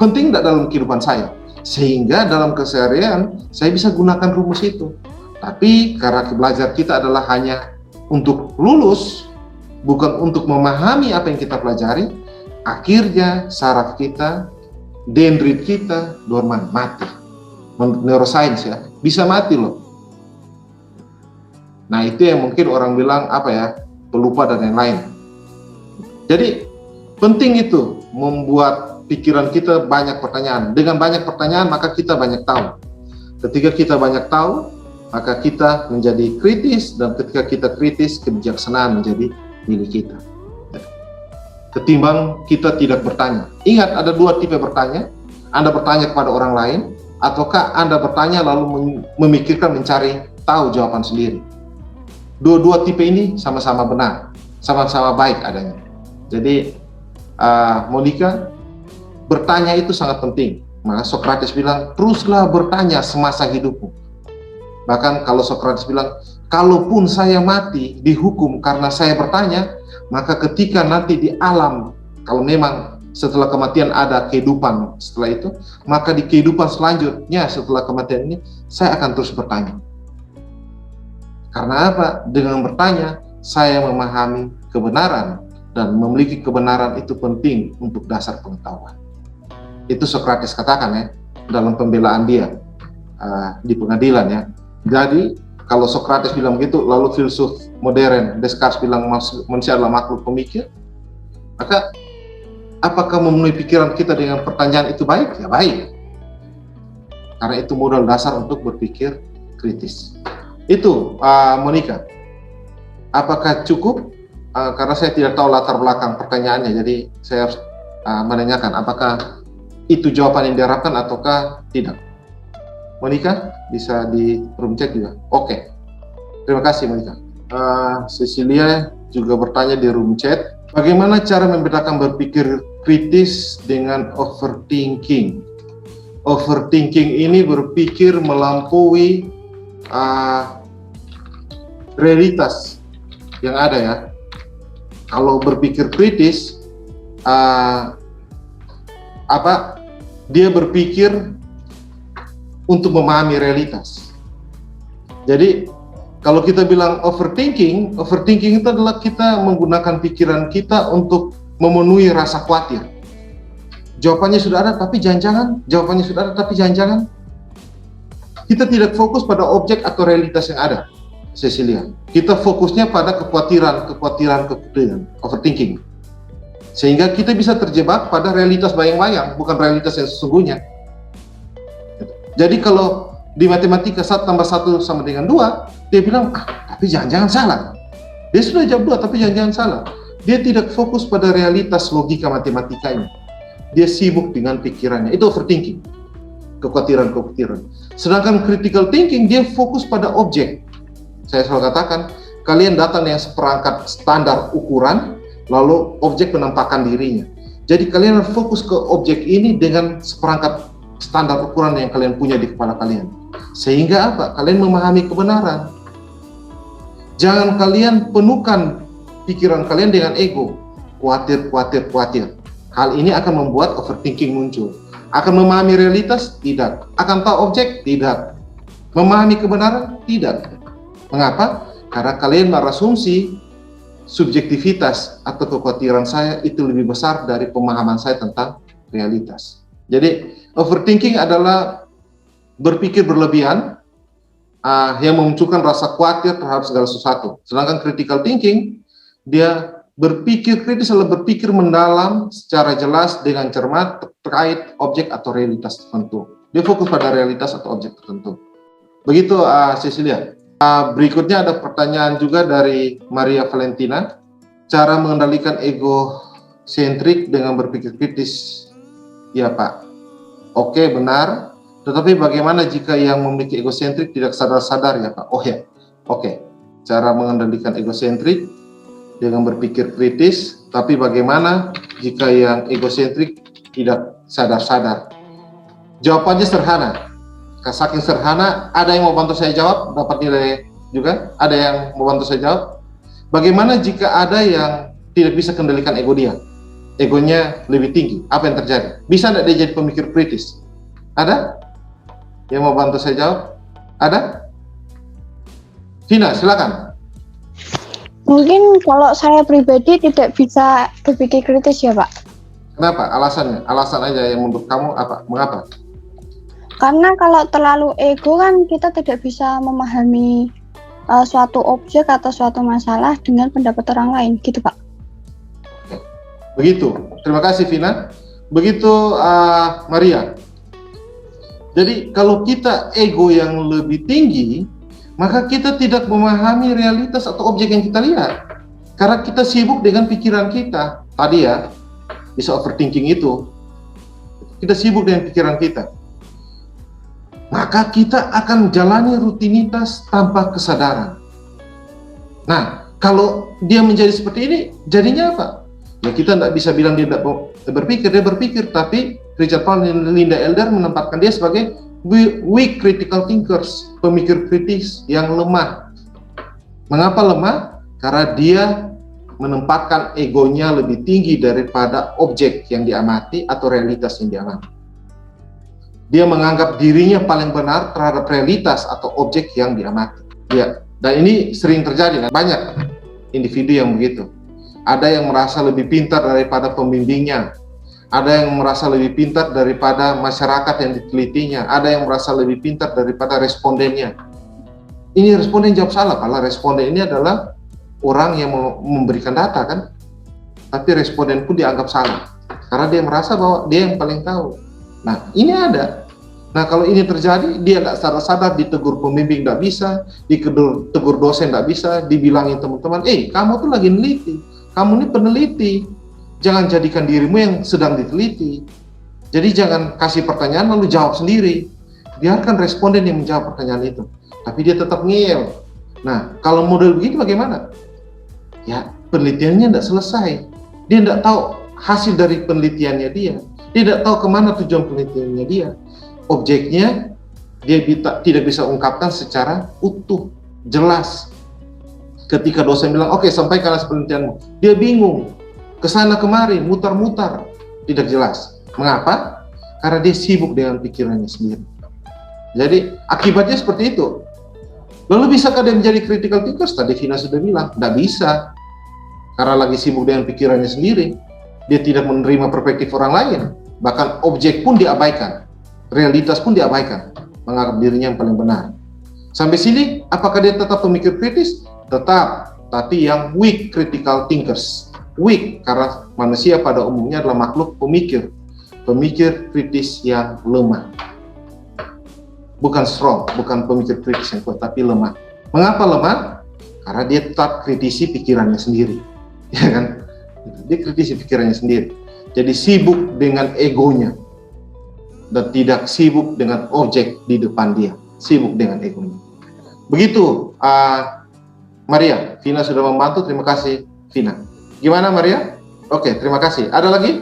Penting tidak dalam kehidupan saya? Sehingga dalam keseharian saya bisa gunakan rumus itu. Tapi karena belajar kita adalah hanya untuk lulus, bukan untuk memahami apa yang kita pelajari, akhirnya saraf kita, dendrit kita, dorman, mati. Neuroscience ya, bisa mati loh. Nah itu yang mungkin orang bilang pelupa dan lain-lain. Jadi penting itu membuat pikiran kita banyak pertanyaan. Dengan banyak pertanyaan maka kita banyak tahu. Ketika kita banyak tahu, maka kita menjadi kritis, dan ketika kita kritis, kebijaksanaan menjadi milik kita. Ketimbang kita tidak bertanya. Ingat, ada 2 tipe bertanya. Anda bertanya kepada orang lain, ataukah Anda bertanya lalu memikirkan mencari tahu jawaban sendiri. Dua tipe ini sama-sama benar, sama-sama baik adanya. Jadi Monica, bertanya itu sangat penting. Maka Socrates bilang, teruslah bertanya semasa hidupmu. Bahkan kalau Socrates bilang, kalaupun saya mati dihukum karena saya bertanya, maka ketika nanti di alam, kalau memang setelah kematian ada kehidupan setelah itu, maka di kehidupan selanjutnya setelah kematian ini, saya akan terus bertanya. Karena apa? Dengan bertanya, saya memahami kebenaran, dan memiliki kebenaran itu penting untuk dasar pengetahuan. Itu Socrates katakan ya, dalam pembelaan dia di pengadilan ya. Jadi kalau Socrates bilang begitu, lalu filsuf modern Descartes bilang manusia adalah makhluk pemikir, maka apakah memenuhi pikiran kita dengan pertanyaan itu baik? Ya baik, karena itu modal dasar untuk berpikir kritis. Itu Monica, apakah cukup? Karena saya tidak tahu latar belakang pertanyaannya, jadi saya harus menanyakan apakah itu jawaban yang diharapkan ataukah tidak. Monica, bisa di room chat juga? Oke. Terima kasih Monica. Cecilia juga bertanya di room chat, bagaimana cara membedakan berpikir kritis dengan overthinking? Overthinking ini berpikir melampaui realitas yang ada ya. Kalau berpikir kritis, dia berpikir untuk memahami realitas. Jadi kalau kita bilang overthinking itu adalah kita menggunakan pikiran kita untuk memenuhi rasa khawatir. Jawabannya sudah ada, tapi jangan-jangan. Jawabannya sudah ada, tapi jangan-jangan. Kita tidak fokus pada objek atau realitas yang ada, Cecilia. Kita fokusnya pada kekhawatiran, overthinking. Sehingga kita bisa terjebak pada realitas bayang-bayang, bukan realitas yang sesungguhnya. Jadi kalau di matematika 1 tambah 1 sama dengan 2, dia bilang, tapi jangan-jangan salah. Dia sudah jawab 2, tapi jangan-jangan salah. Dia tidak fokus pada realitas logika matematikanya. Dia sibuk dengan pikirannya. Itu overthinking. Kekhawatiran. Sedangkan critical thinking, dia fokus pada objek. Saya selalu katakan, kalian datang dengan seperangkat standar ukuran, lalu objek menampakkan dirinya. Jadi kalian harus fokus ke objek ini dengan seperangkat standar ukuran yang kalian punya di kepala kalian. Sehingga apa? Kalian memahami kebenaran. Jangan kalian penuhkan pikiran kalian dengan ego. Khawatir. Hal ini akan membuat overthinking muncul. Akan memahami realitas? Tidak. Akan tahu objek? Tidak. Memahami kebenaran? Tidak. Mengapa? Karena kalian berasumsi subjektivitas atau kekhawatiran saya itu lebih besar dari pemahaman saya tentang realitas. Jadi overthinking adalah berpikir berlebihan yang memunculkan rasa khawatir terhadap segala sesuatu. Sedangkan critical thinking, dia berpikir kritis adalah berpikir mendalam secara jelas dengan cermat terkait objek atau realitas tertentu. Dia fokus pada realitas atau objek tertentu. Begitu Cecilia. Berikutnya ada pertanyaan juga dari Maria Valentina. Cara mengendalikan egosentrik dengan berpikir kritis. Ya Pak. Oke, benar. Tetapi bagaimana jika yang memiliki egosentrik tidak sadar-sadar ya Pak? Oh ya. Oke. Cara mengendalikan egosentrik dengan berpikir kritis, tapi bagaimana jika yang egosentrik tidak sadar-sadar? Jawabannya sederhana. Saking sederhana, ada yang mau bantu saya jawab? Dapat nilai juga? Ada yang mau bantu saya jawab? Bagaimana jika ada yang tidak bisa kendalikan ego dia? Egonya lebih tinggi. Apa yang terjadi? Bisa tidak dia jadi pemikir kritis? Ada? Yang mau bantu saya jawab? Ada? Vina, silakan. Mungkin kalau saya pribadi tidak bisa berpikir kritis ya Pak. Kenapa? Alasannya? Alasan aja yang menurut kamu apa? Mengapa? Karena kalau terlalu ego kan kita tidak bisa memahami suatu objek atau suatu masalah dengan pendapat orang lain, gitu Pak. Begitu. Terima kasih Vina. Begitu Maria. Jadi kalau kita ego yang lebih tinggi, maka kita tidak memahami realitas atau objek yang kita lihat. Karena kita sibuk dengan pikiran kita. Tadi ya, bisa overthinking itu. Kita sibuk dengan pikiran kita. Maka kita akan jalani rutinitas tanpa kesadaran. Nah, kalau dia menjadi seperti ini, jadinya apa? Ya kita tidak bisa bilang dia tidak berpikir, dia berpikir. Tapi Richard Paul dan Linda Elder menempatkan dia sebagai weak critical thinkers, pemikir kritis yang lemah. Mengapa lemah? Karena dia menempatkan egonya lebih tinggi daripada objek yang diamati atau realitas yang diamati. Dia menganggap dirinya paling benar terhadap realitas atau objek yang diamati. Ya, dan ini sering terjadi, kan? Banyak individu yang begitu. Ada yang merasa lebih pintar daripada pembimbingnya. Ada yang merasa lebih pintar daripada masyarakat yang ditelitinya. Ada yang merasa lebih pintar daripada respondennya. Ini responden jawab salah, karena responden ini adalah orang yang memberikan data kan. Tapi responden pun dianggap salah. Karena dia merasa bahwa dia yang paling tahu. Nah, ini ada. Nah, kalau ini terjadi, dia tidak sadar-sadar, ditegur pembimbing tidak bisa, ditegur dosen tidak bisa, dibilangin teman-teman, kamu tuh lagi neliti, kamu ini peneliti. Jangan jadikan dirimu yang sedang diteliti. Jadi jangan kasih pertanyaan lalu jawab sendiri. Biarkan responden yang menjawab pertanyaan itu. Tapi dia tetap ngeyel. Nah, kalau model begitu bagaimana? Ya, penelitiannya tidak selesai. Dia tidak tahu hasil dari penelitiannya dia. Dia tidak tahu kemana tujuan penelitiannya dia. Objeknya dia tidak bisa ungkapkan secara utuh, jelas. Ketika dosen bilang, oke, sampaikan hasil penelitianmu. Dia bingung. Kesana kemari, mutar-mutar, tidak jelas. Mengapa? Karena dia sibuk dengan pikirannya sendiri. Jadi akibatnya seperti itu. Lalu bisakah dia menjadi critical thinkers? Tadi Vina sudah bilang, tidak bisa. Karena lagi sibuk dengan pikirannya sendiri. Dia tidak menerima perspektif orang lain. Bahkan objek pun diabaikan. Realitas pun diabaikan. Menganggap dirinya yang paling benar. Sampai sini, apakah dia tetap pemikir kritis? Tetap, tapi yang weak critical thinkers. Weak, karena manusia pada umumnya adalah makhluk pemikir kritis yang lemah. Bukan strong, bukan pemikir kritis yang kuat, tapi lemah. Mengapa lemah? Karena dia tetap kritisi pikirannya sendiri, ya kan? Dia kritisi pikirannya sendiri. Jadi sibuk dengan egonya dan tidak sibuk dengan objek di depan dia, sibuk dengan egonya. Begitu, Maria. Vina sudah membantu, terima kasih Vina. Gimana Maria? Oke, terima kasih. Ada lagi?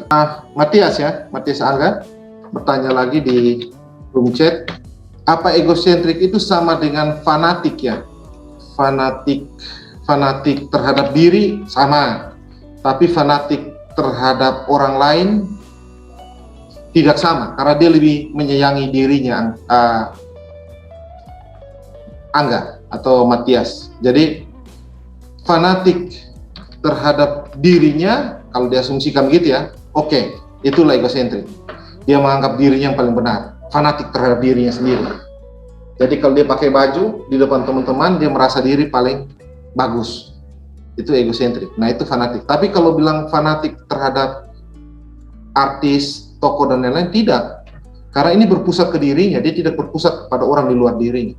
Matias ya, Matias Angga bertanya lagi di room chat. Apa egosentrik itu sama dengan fanatik ya? Fanatik terhadap diri sama, tapi fanatik terhadap orang lain tidak sama, karena dia lebih menyayangi dirinya, Angga atau Matias. Jadi fanatik terhadap dirinya, kalau diasumsikan gitu ya, oke, itulah egosentrik. Dia menganggap dirinya yang paling benar, fanatik terhadap dirinya sendiri. Jadi kalau dia pakai baju di depan teman-teman, dia merasa diri paling bagus. Itu egosentrik. Nah, itu fanatik. Tapi kalau bilang fanatik terhadap artis, tokoh dan lain-lain, tidak. Karena ini berpusat ke dirinya, dia tidak berpusat pada orang di luar dirinya.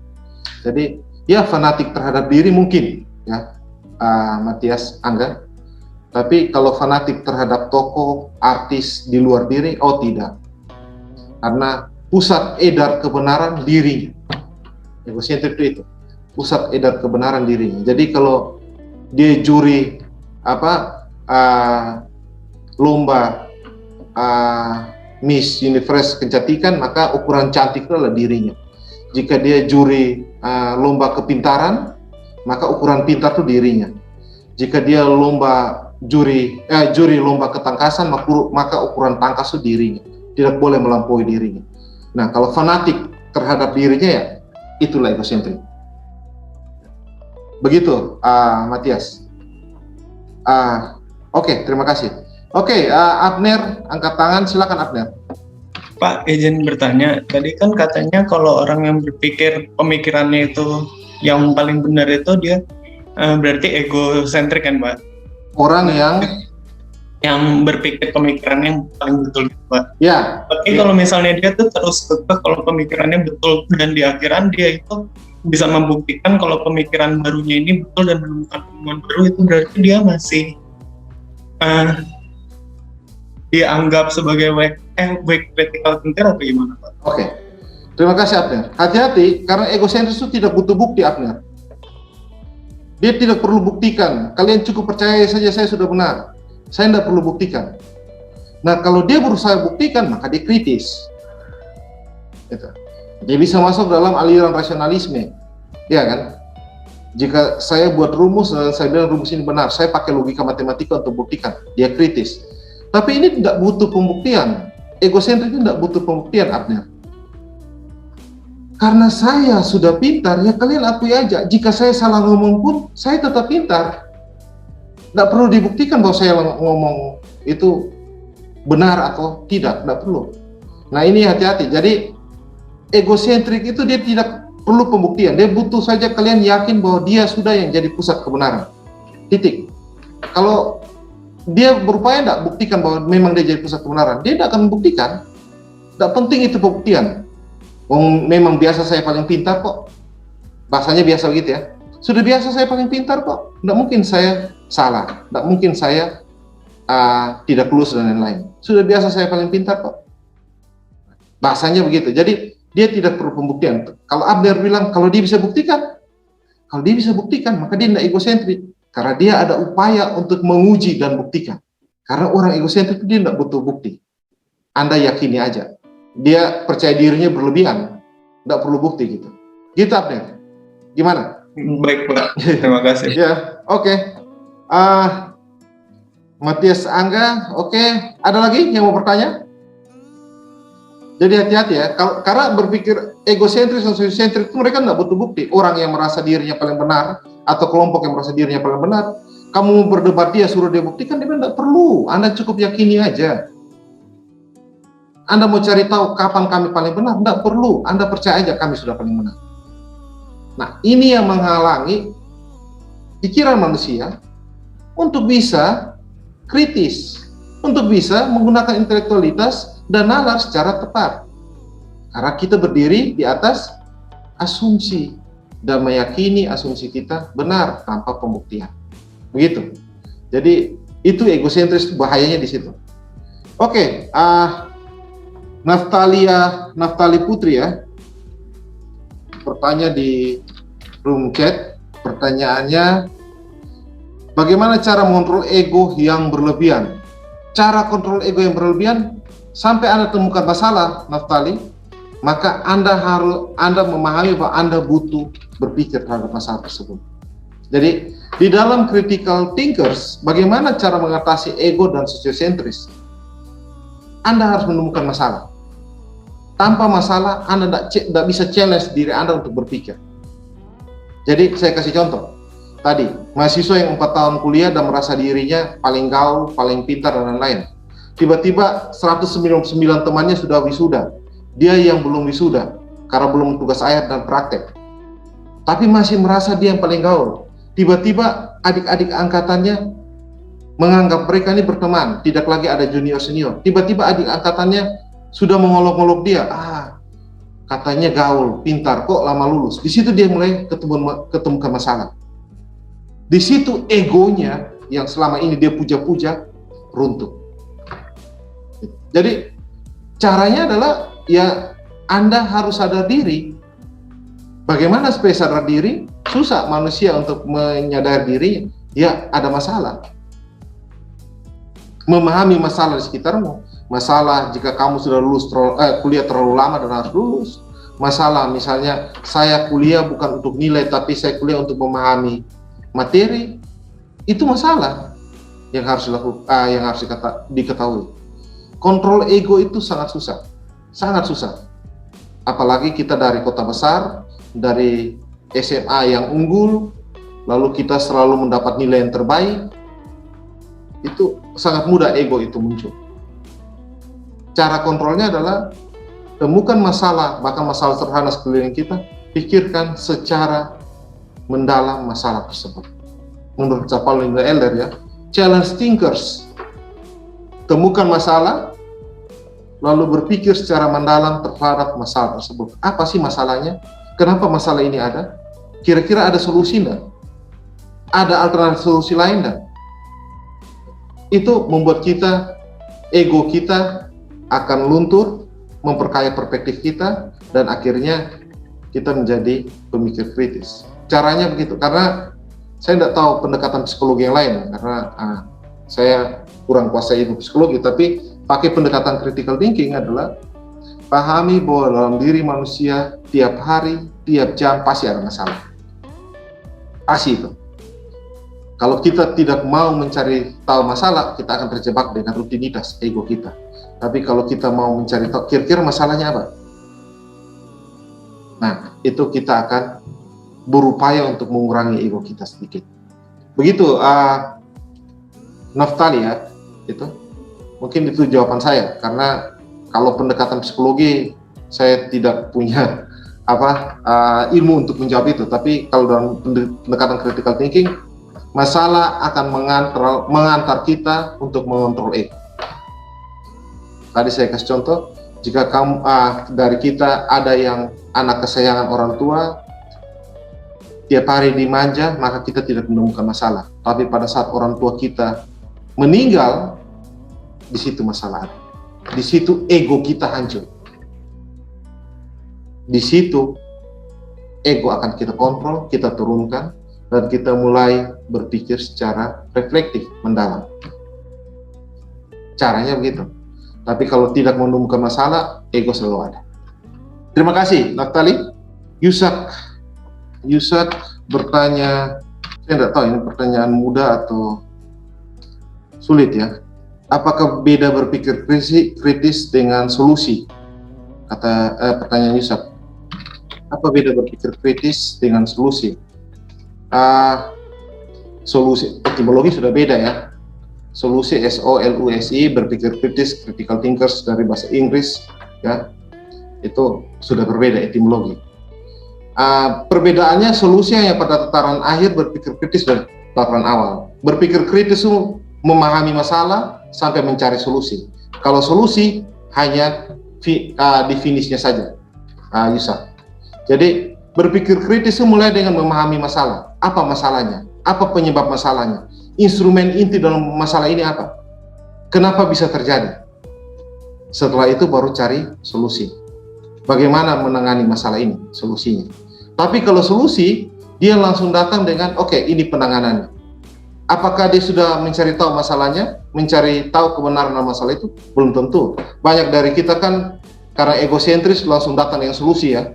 Jadi, ya fanatik terhadap diri mungkin, ya, Matias, Angga. Tapi kalau fanatik terhadap tokoh, artis di luar diri, oh tidak. Karena pusat edar kebenaran dirinya. Egosentrik itu pusat edar kebenaran dirinya. Jadi kalau dia juri lomba Miss Universe kecantikan, maka ukuran cantik itu adalah dirinya. Jika dia juri lomba kepintaran, maka ukuran pintar itu dirinya. Jika dia juri lomba ketangkasan, maka ukuran tangkas itu dirinya. Tidak boleh melampaui dirinya. Nah, kalau fanatik terhadap dirinya, ya itulah egosentrik. Begitu, Matias. Oke, terima kasih. Oke, Abner, angkat tangan, silakan Abner. Pak, izin bertanya. Tadi kan katanya kalau orang yang berpikir pemikirannya itu yang paling benar itu dia berarti egosentrik kan, Pak? Orang yang berpikir pemikiran yang paling betul, Pak. Ya. Tapi kalau misalnya dia tuh terus kekeh kalau pemikirannya betul dan di akhiran dia itu bisa membuktikan kalau pemikiran barunya ini betul dan menemukan temuan baru, itu berarti dia masih dianggap sebagai weak critical thinker atau gimana, Pak? Oke. Terima kasih Abner. Hati-hati karena egosentris itu tidak butuh bukti, Abner. Dia tidak perlu buktikan. Kalian cukup percaya saja saya sudah benar. Saya tidak perlu buktikan. Nah, kalau dia berusaha buktikan, maka dia kritis. Gitu. Dia bisa masuk dalam aliran rasionalisme, ya kan? Jika saya buat rumus dan saya bilang rumus ini benar, saya pakai logika matematika untuk buktikan. Dia kritis. Tapi ini tidak butuh pembuktian. Egosentrik itu tidak butuh pembuktian, Abner. Karena saya sudah pintar, ya kalian akui aja. Jika saya salah ngomong pun, saya tetap pintar. Tidak perlu dibuktikan bahwa saya ngomong itu benar atau tidak perlu. Nah, ini hati-hati. Jadi egosentrik itu dia tidak perlu pembuktian. Dia butuh saja kalian yakin bahwa dia sudah yang jadi pusat kebenaran. Titik. Kalau dia berupaya tidak buktikan bahwa memang dia jadi pusat kebenaran, dia tidak akan membuktikan. Tidak penting itu pembuktian. Memang biasa saya paling pintar kok. Bahasanya biasa begitu ya. Sudah biasa saya paling pintar kok. Tidak mungkin saya salah. Tidak mungkin saya tidak lulus dan lain-lain. Sudah biasa saya paling pintar kok. Bahasanya begitu. Jadi dia tidak perlu pembuktian. Kalau Abner bilang kalau dia bisa buktikan, maka dia tidak egosentrik. Karena dia ada upaya untuk menguji dan buktikan. Karena orang egosentrik dia tidak butuh bukti. Anda yakini aja. Dia percaya dirinya berlebihan, tidak perlu bukti gitu. Gitu Abner. Gimana? Baik Pak, terima kasih. Ya, oke. Matias, Angga, oke. Ada lagi yang mau bertanya? Jadi hati-hati ya. Karena berpikir egosentris dan sosiosentris itu mereka tidak butuh bukti. Orang yang merasa dirinya paling benar atau kelompok yang merasa dirinya paling benar, kamu berdebat dia suruh dia buktikan, dia tidak perlu. Anda cukup yakini aja. Anda mau cari tahu kapan kami paling benar? Tidak perlu. Anda percaya aja kami sudah paling benar. Nah, ini yang menghalangi pikiran manusia untuk bisa kritis, untuk bisa menggunakan intelektualitas dan nalar secara tepat. Karena kita berdiri di atas asumsi dan meyakini asumsi kita benar tanpa pembuktian. Begitu. Jadi itu egosentris, bahayanya di situ. Oke, Naftali Putri ya, bertanya di room chat. Pertanyaannya, bagaimana cara mengontrol ego yang berlebihan? Cara kontrol ego yang berlebihan, sampai Anda temukan masalah, Naftali, maka Anda memahami bahwa Anda butuh berpikir terhadap masalah tersebut. Jadi di dalam critical thinkers, bagaimana cara mengatasi ego dan sosiosentris? Anda harus menemukan masalah. Tanpa masalah, Anda tidak bisa challenge diri Anda untuk berpikir. Jadi, saya kasih contoh. Tadi, mahasiswa yang 4 tahun kuliah dan merasa dirinya paling gaul, paling pintar, dan lain-lain. Tiba-tiba, 199 temannya sudah wisuda. Dia yang belum wisuda. karena belum tugas akhir dan praktek. Tapi masih merasa dia yang paling gaul. Tiba-tiba adik-adik angkatannya menganggap mereka ini berteman, tidak lagi ada junior senior. Tiba-tiba adik angkatannya sudah mengolok-olok dia, katanya gaul, pintar, kok lama lulus. Di situ dia mulai ketemukan masalah. Di situ egonya yang selama ini dia puja-puja runtuh. Jadi caranya adalah ya Anda harus sadar diri. Bagaimana supaya sadar diri? Susah manusia untuk menyadari diri, ya ada masalah. Memahami masalah di sekitarmu. Masalah jika kamu sudah lulus kuliah terlalu lama dan harus lulus. Masalah misalnya saya kuliah bukan untuk nilai tapi saya kuliah untuk memahami materi. Itu masalah yang harus diketahui. Kontrol ego itu sangat susah. Sangat susah. Apalagi kita dari kota besar, dari SMA yang unggul, lalu kita selalu mendapat nilai yang terbaik. Itu sangat mudah ego itu muncul. Cara kontrolnya adalah temukan masalah, bahkan masalah sederhana sekeliling kita, pikirkan secara mendalam masalah tersebut. Menurut Pauline Elder ya, challenge thinkers. Temukan masalah, lalu berpikir secara mendalam terhadap masalah tersebut. Apa sih masalahnya? Kenapa masalah ini ada? Kira-kira ada solusi enggak? Ada alternatif solusi lain enggak? Itu membuat ego kita akan luntur, memperkaya perspektif kita, dan akhirnya kita menjadi pemikir kritis. Caranya begitu, karena saya tidak tahu pendekatan psikologi yang lain, karena saya kurang kuasai ilmu psikologi, tapi pakai pendekatan critical thinking adalah pahami bahwa dalam diri manusia tiap hari, tiap jam pasti ada masalah. Pasti itu. Kalau kita tidak mau mencari tahu masalah, kita akan terjebak dengan rutinitas ego kita. Tapi kalau kita mau mencari tahu, kira-kira masalahnya apa? Nah, itu kita akan berupaya untuk mengurangi ego kita sedikit. Begitu, Naftali ya, itu. Mungkin itu jawaban saya, karena kalau pendekatan psikologi, saya tidak punya ilmu untuk menjawab itu. Tapi kalau dalam pendekatan critical thinking, masalah akan mengantar kita untuk mengontrol ego. Tadi saya kasih contoh, jika kamu dari kita ada yang anak kesayangan orang tua, tiap hari dimanja, maka kita tidak menemukan masalah. Tapi pada saat orang tua kita meninggal, di situ masalah ada. Di situ ego kita hancur. Di situ ego akan kita kontrol, kita turunkan, dan kita mulai berpikir secara reflektif, mendalam. Caranya begitu. Tapi kalau tidak menemukan masalah, ego selalu ada. Terima kasih, Naftali. Yusak bertanya, saya tidak tahu ini pertanyaan mudah atau sulit ya. Apakah beda berpikir kritis dengan solusi? Pertanyaan Yusak. Apa beda berpikir kritis dengan solusi? Solusi, etimologi sudah beda ya. Solusi SOLUSI, berpikir kritis, critical thinkers dari bahasa Inggris ya, itu sudah berbeda etimologi. Perbedaannya solusi hanya pada tataran akhir, berpikir kritis dan tataran awal. Berpikir kritis itu memahami masalah sampai mencari solusi. Kalau solusi hanya di finishnya saja, Yusak. Jadi berpikir kritis itu mulai dengan memahami masalah. Apa masalahnya? Apa penyebab masalahnya? Instrumen inti dalam masalah ini apa? Kenapa bisa terjadi? Setelah itu baru cari solusi. Bagaimana menangani masalah ini? Solusinya. Tapi kalau solusi, dia langsung datang dengan, oke, ini penanganannya. Apakah dia sudah mencari tahu masalahnya? Mencari tahu kebenaran dalam masalah itu? Belum tentu. Banyak dari kita kan, karena egosentris langsung datang dengan solusi ya.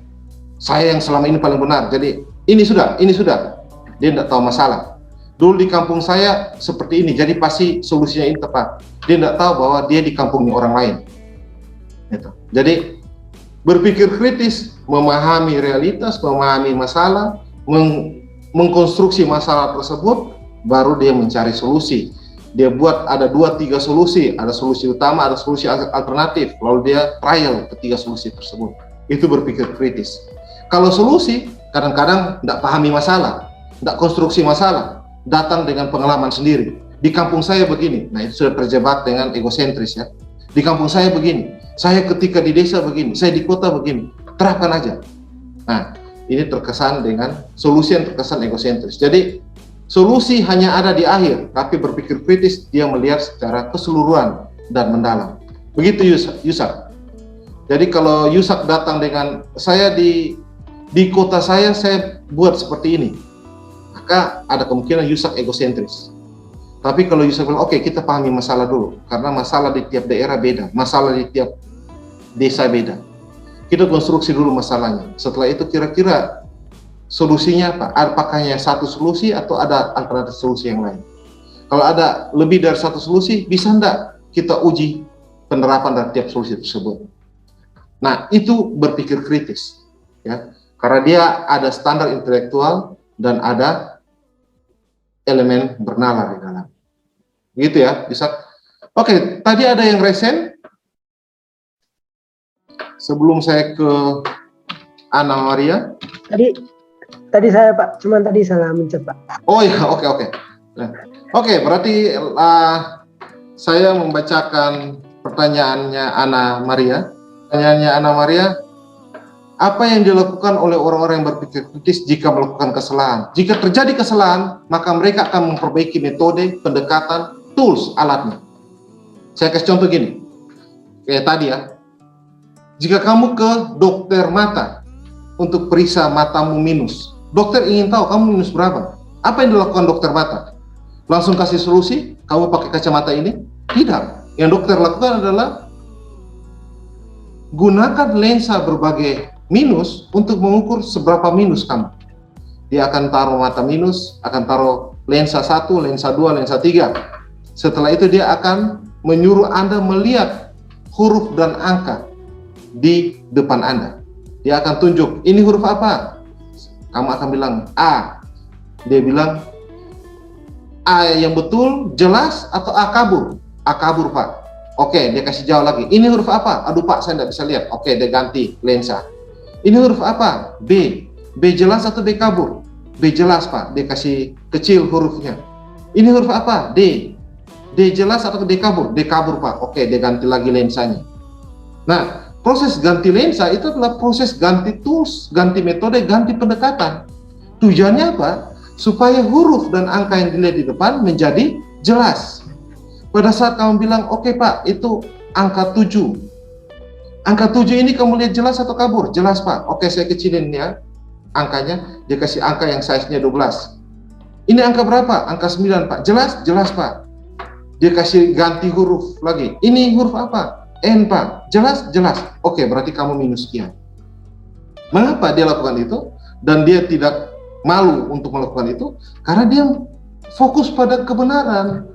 Saya yang selama ini paling benar. Jadi, ini sudah. Dia tidak tahu masalah. Dulu di kampung saya seperti ini, jadi pasti solusinya ini tepat. Dia tidak tahu bahwa dia di kampungnya orang lain. Gitu. Jadi berpikir kritis, memahami realitas, memahami masalah, mengkonstruksi masalah tersebut, baru dia mencari solusi. Dia buat ada 2-3 solusi, ada solusi utama, ada solusi alternatif, lalu dia trial ketiga solusi tersebut. Itu berpikir kritis. Kalau solusi, kadang-kadang tidak pahami masalah, tidak konstruksi masalah, datang dengan pengalaman sendiri. Di kampung saya begini, nah itu sudah terjebak dengan egosentris ya. Di kampung saya begini, saya ketika di desa begini, saya di kota begini, terapkan aja. Nah, ini terkesan dengan solusi yang terkesan egosentris. Jadi, solusi hanya ada di akhir, tapi berpikir kritis, dia melihat secara keseluruhan dan mendalam. Begitu Yusak. Jadi kalau Yusak datang dengan saya di kota saya buat seperti ini, maka ada kemungkinan Yusak egosentris. Tapi kalau Yusak bilang, oke, kita pahami masalah dulu, karena masalah di tiap daerah beda, masalah di tiap desa beda. Kita konstruksi dulu masalahnya. Setelah itu kira-kira solusinya apa? Apakah hanya satu solusi atau ada alternatif solusi yang lain? Kalau ada lebih dari satu solusi, bisa enggak kita uji penerapan dari tiap solusi tersebut? Nah, itu berpikir kritis, ya, karena dia ada standar intelektual dan ada elemen bernalar di dalam. Gitu ya, bisa. Oke, tadi ada yang resen. Sebelum saya ke Ana Maria. Tadi saya Pak, cuman tadi salah mencet Pak. Oh ya, oke. Nah, oke, berarti saya membacakan pertanyaannya Ana Maria. Pertanyaannya Ana Maria, apa yang dilakukan oleh orang-orang yang berpikir kritis jika melakukan kesalahan? Jika terjadi kesalahan, maka mereka akan memperbaiki metode, pendekatan, tools, alatnya. Saya kasih contoh gini, kayak tadi ya. Jika kamu ke dokter mata untuk periksa matamu minus, dokter ingin tahu kamu minus berapa. Apa yang dilakukan dokter mata? Langsung kasih solusi, kamu pakai kacamata ini? Tidak. Yang dokter lakukan adalah gunakan lensa berbagai minus untuk mengukur seberapa minus kamu. Dia akan taruh mata minus, akan taruh lensa 1, lensa 2, lensa 3. Setelah itu dia akan menyuruh Anda melihat huruf dan angka di depan Anda. Dia akan tunjuk, ini huruf apa? Kamu akan bilang A. Dia bilang, A yang betul, jelas, atau A kabur? A kabur Pak. Oke, dia kasih jawab lagi. Ini huruf apa? Aduh Pak, saya tidak bisa lihat. Oke, dia ganti lensa. Ini huruf apa? B. B jelas atau B kabur? B jelas Pak. Dia kasih kecil hurufnya. Ini huruf apa? D. D jelas atau D kabur? D kabur Pak. Oke, dia ganti lagi lensanya. Nah, proses ganti lensa itu adalah proses ganti tools, ganti metode, ganti pendekatan. Tujuannya apa? Supaya huruf dan angka yang dilihat di depan menjadi jelas. Pada saat kamu bilang, oke Pak, itu angka 7. Angka 7 ini kamu lihat jelas atau kabur? Jelas Pak. Oke, saya kecilin ya angkanya. Dia kasih angka yang size-nya 12. Ini angka berapa? Angka 9 Pak. Jelas? Jelas Pak. Dia kasih ganti huruf lagi. Ini huruf apa? N Pak. Jelas? Jelas. Oke, berarti kamu minus sekian. Mengapa dia lakukan itu? Dan dia tidak malu untuk melakukan itu? Karena dia fokus pada kebenaran.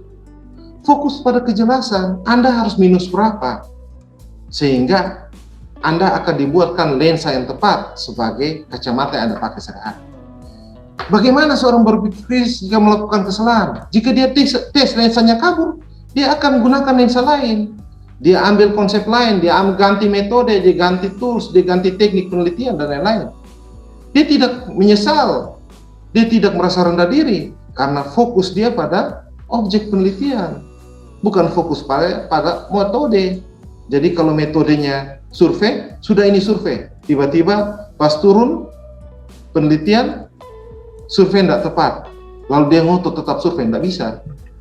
Fokus pada kejelasan, Anda harus minus berapa, sehingga Anda akan dibuatkan lensa yang tepat sebagai kacamata yang Anda pakai sehari-hari. Bagaimana seorang berpikir kritis jika melakukan kesalahan? Jika dia tes lensanya kabur, dia akan menggunakan lensa lain. Dia ambil konsep lain, dia ganti metode, dia ganti tools, dia ganti teknik penelitian, dan lain-lain. Dia tidak menyesal, dia tidak merasa rendah diri, karena fokus dia pada objek penelitian, bukan fokus pada metode. Jadi kalau metodenya survei, sudah ini survei, tiba-tiba pas turun penelitian, survei tidak tepat, lalu dia ngotot tetap survei, tidak bisa.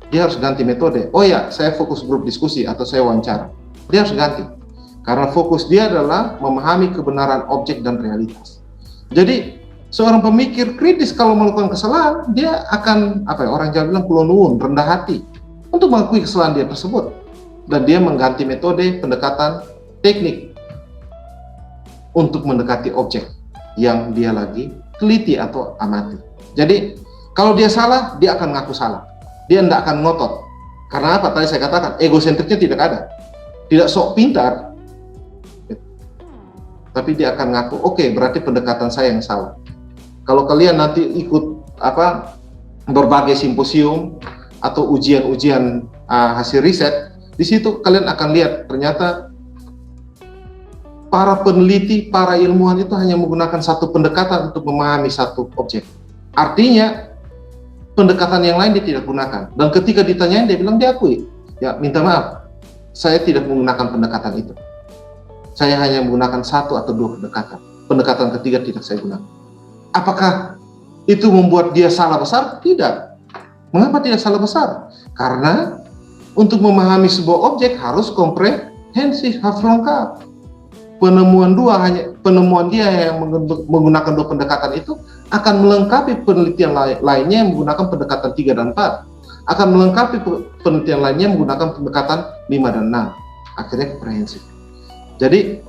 Dia harus ganti metode. Oh ya, saya fokus grup diskusi atau saya wawancara. Dia harus ganti, karena fokus dia adalah memahami kebenaran objek dan realitas. Jadi seorang pemikir kritis kalau melakukan kesalahan, dia akan orang Jawa bilang kulon nuwun, rendah hati untuk mengakui kesalahan dia tersebut, dan dia mengganti metode, pendekatan, teknik untuk mendekati objek yang dia lagi teliti atau amati. Jadi kalau dia salah, dia akan ngaku salah, dia tidak akan ngotot. Karena apa? Tadi saya katakan egosentriknya tidak ada, tidak sok pintar, tapi dia akan ngaku, oke, berarti pendekatan saya yang salah. Kalau kalian nanti ikut berbagai simposium atau ujian-ujian hasil riset, di situ kalian akan lihat ternyata para peneliti, para ilmuwan itu hanya menggunakan satu pendekatan untuk memahami satu objek. Artinya, pendekatan yang lain dia tidak gunakan. Dan ketika ditanyain, dia bilang diakui. Ya, minta maaf, saya tidak menggunakan pendekatan itu. Saya hanya menggunakan satu atau dua pendekatan. Pendekatan ketiga tidak saya gunakan. Apakah itu membuat dia salah besar? Tidak. Mengapa tidak salah besar? Karena untuk memahami sebuah objek harus komprehensif, harus lengkap. Penemuan dia yang menggunakan dua pendekatan itu akan melengkapi penelitian lainnya yang menggunakan pendekatan 3 dan 4. Akan melengkapi penelitian lainnya yang menggunakan pendekatan 5 dan 6. Akhirnya komprehensif. Jadi,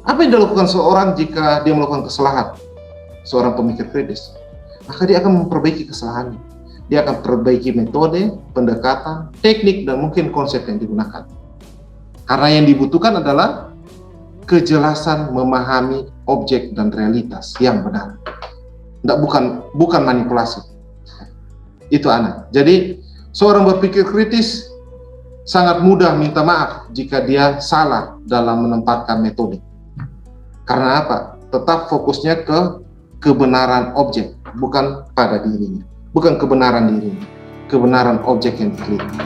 apa yang dilakukan seorang jika dia melakukan kesalahan? Seorang pemikir kritis. Maka dia akan memperbaiki kesalahannya. Dia akan perbaiki metode, pendekatan, teknik, dan mungkin konsep yang digunakan. Karena yang dibutuhkan adalah kejelasan memahami objek dan realitas yang benar. Bukan manipulasi. Itu Ana. Jadi, seorang berpikir kritis sangat mudah minta maaf jika dia salah dalam menempatkan metode. Karena apa? Tetap fokusnya ke kebenaran objek, bukan pada dirinya. Bukan kebenaran dirinya. Kebenaran objek yang diteliti.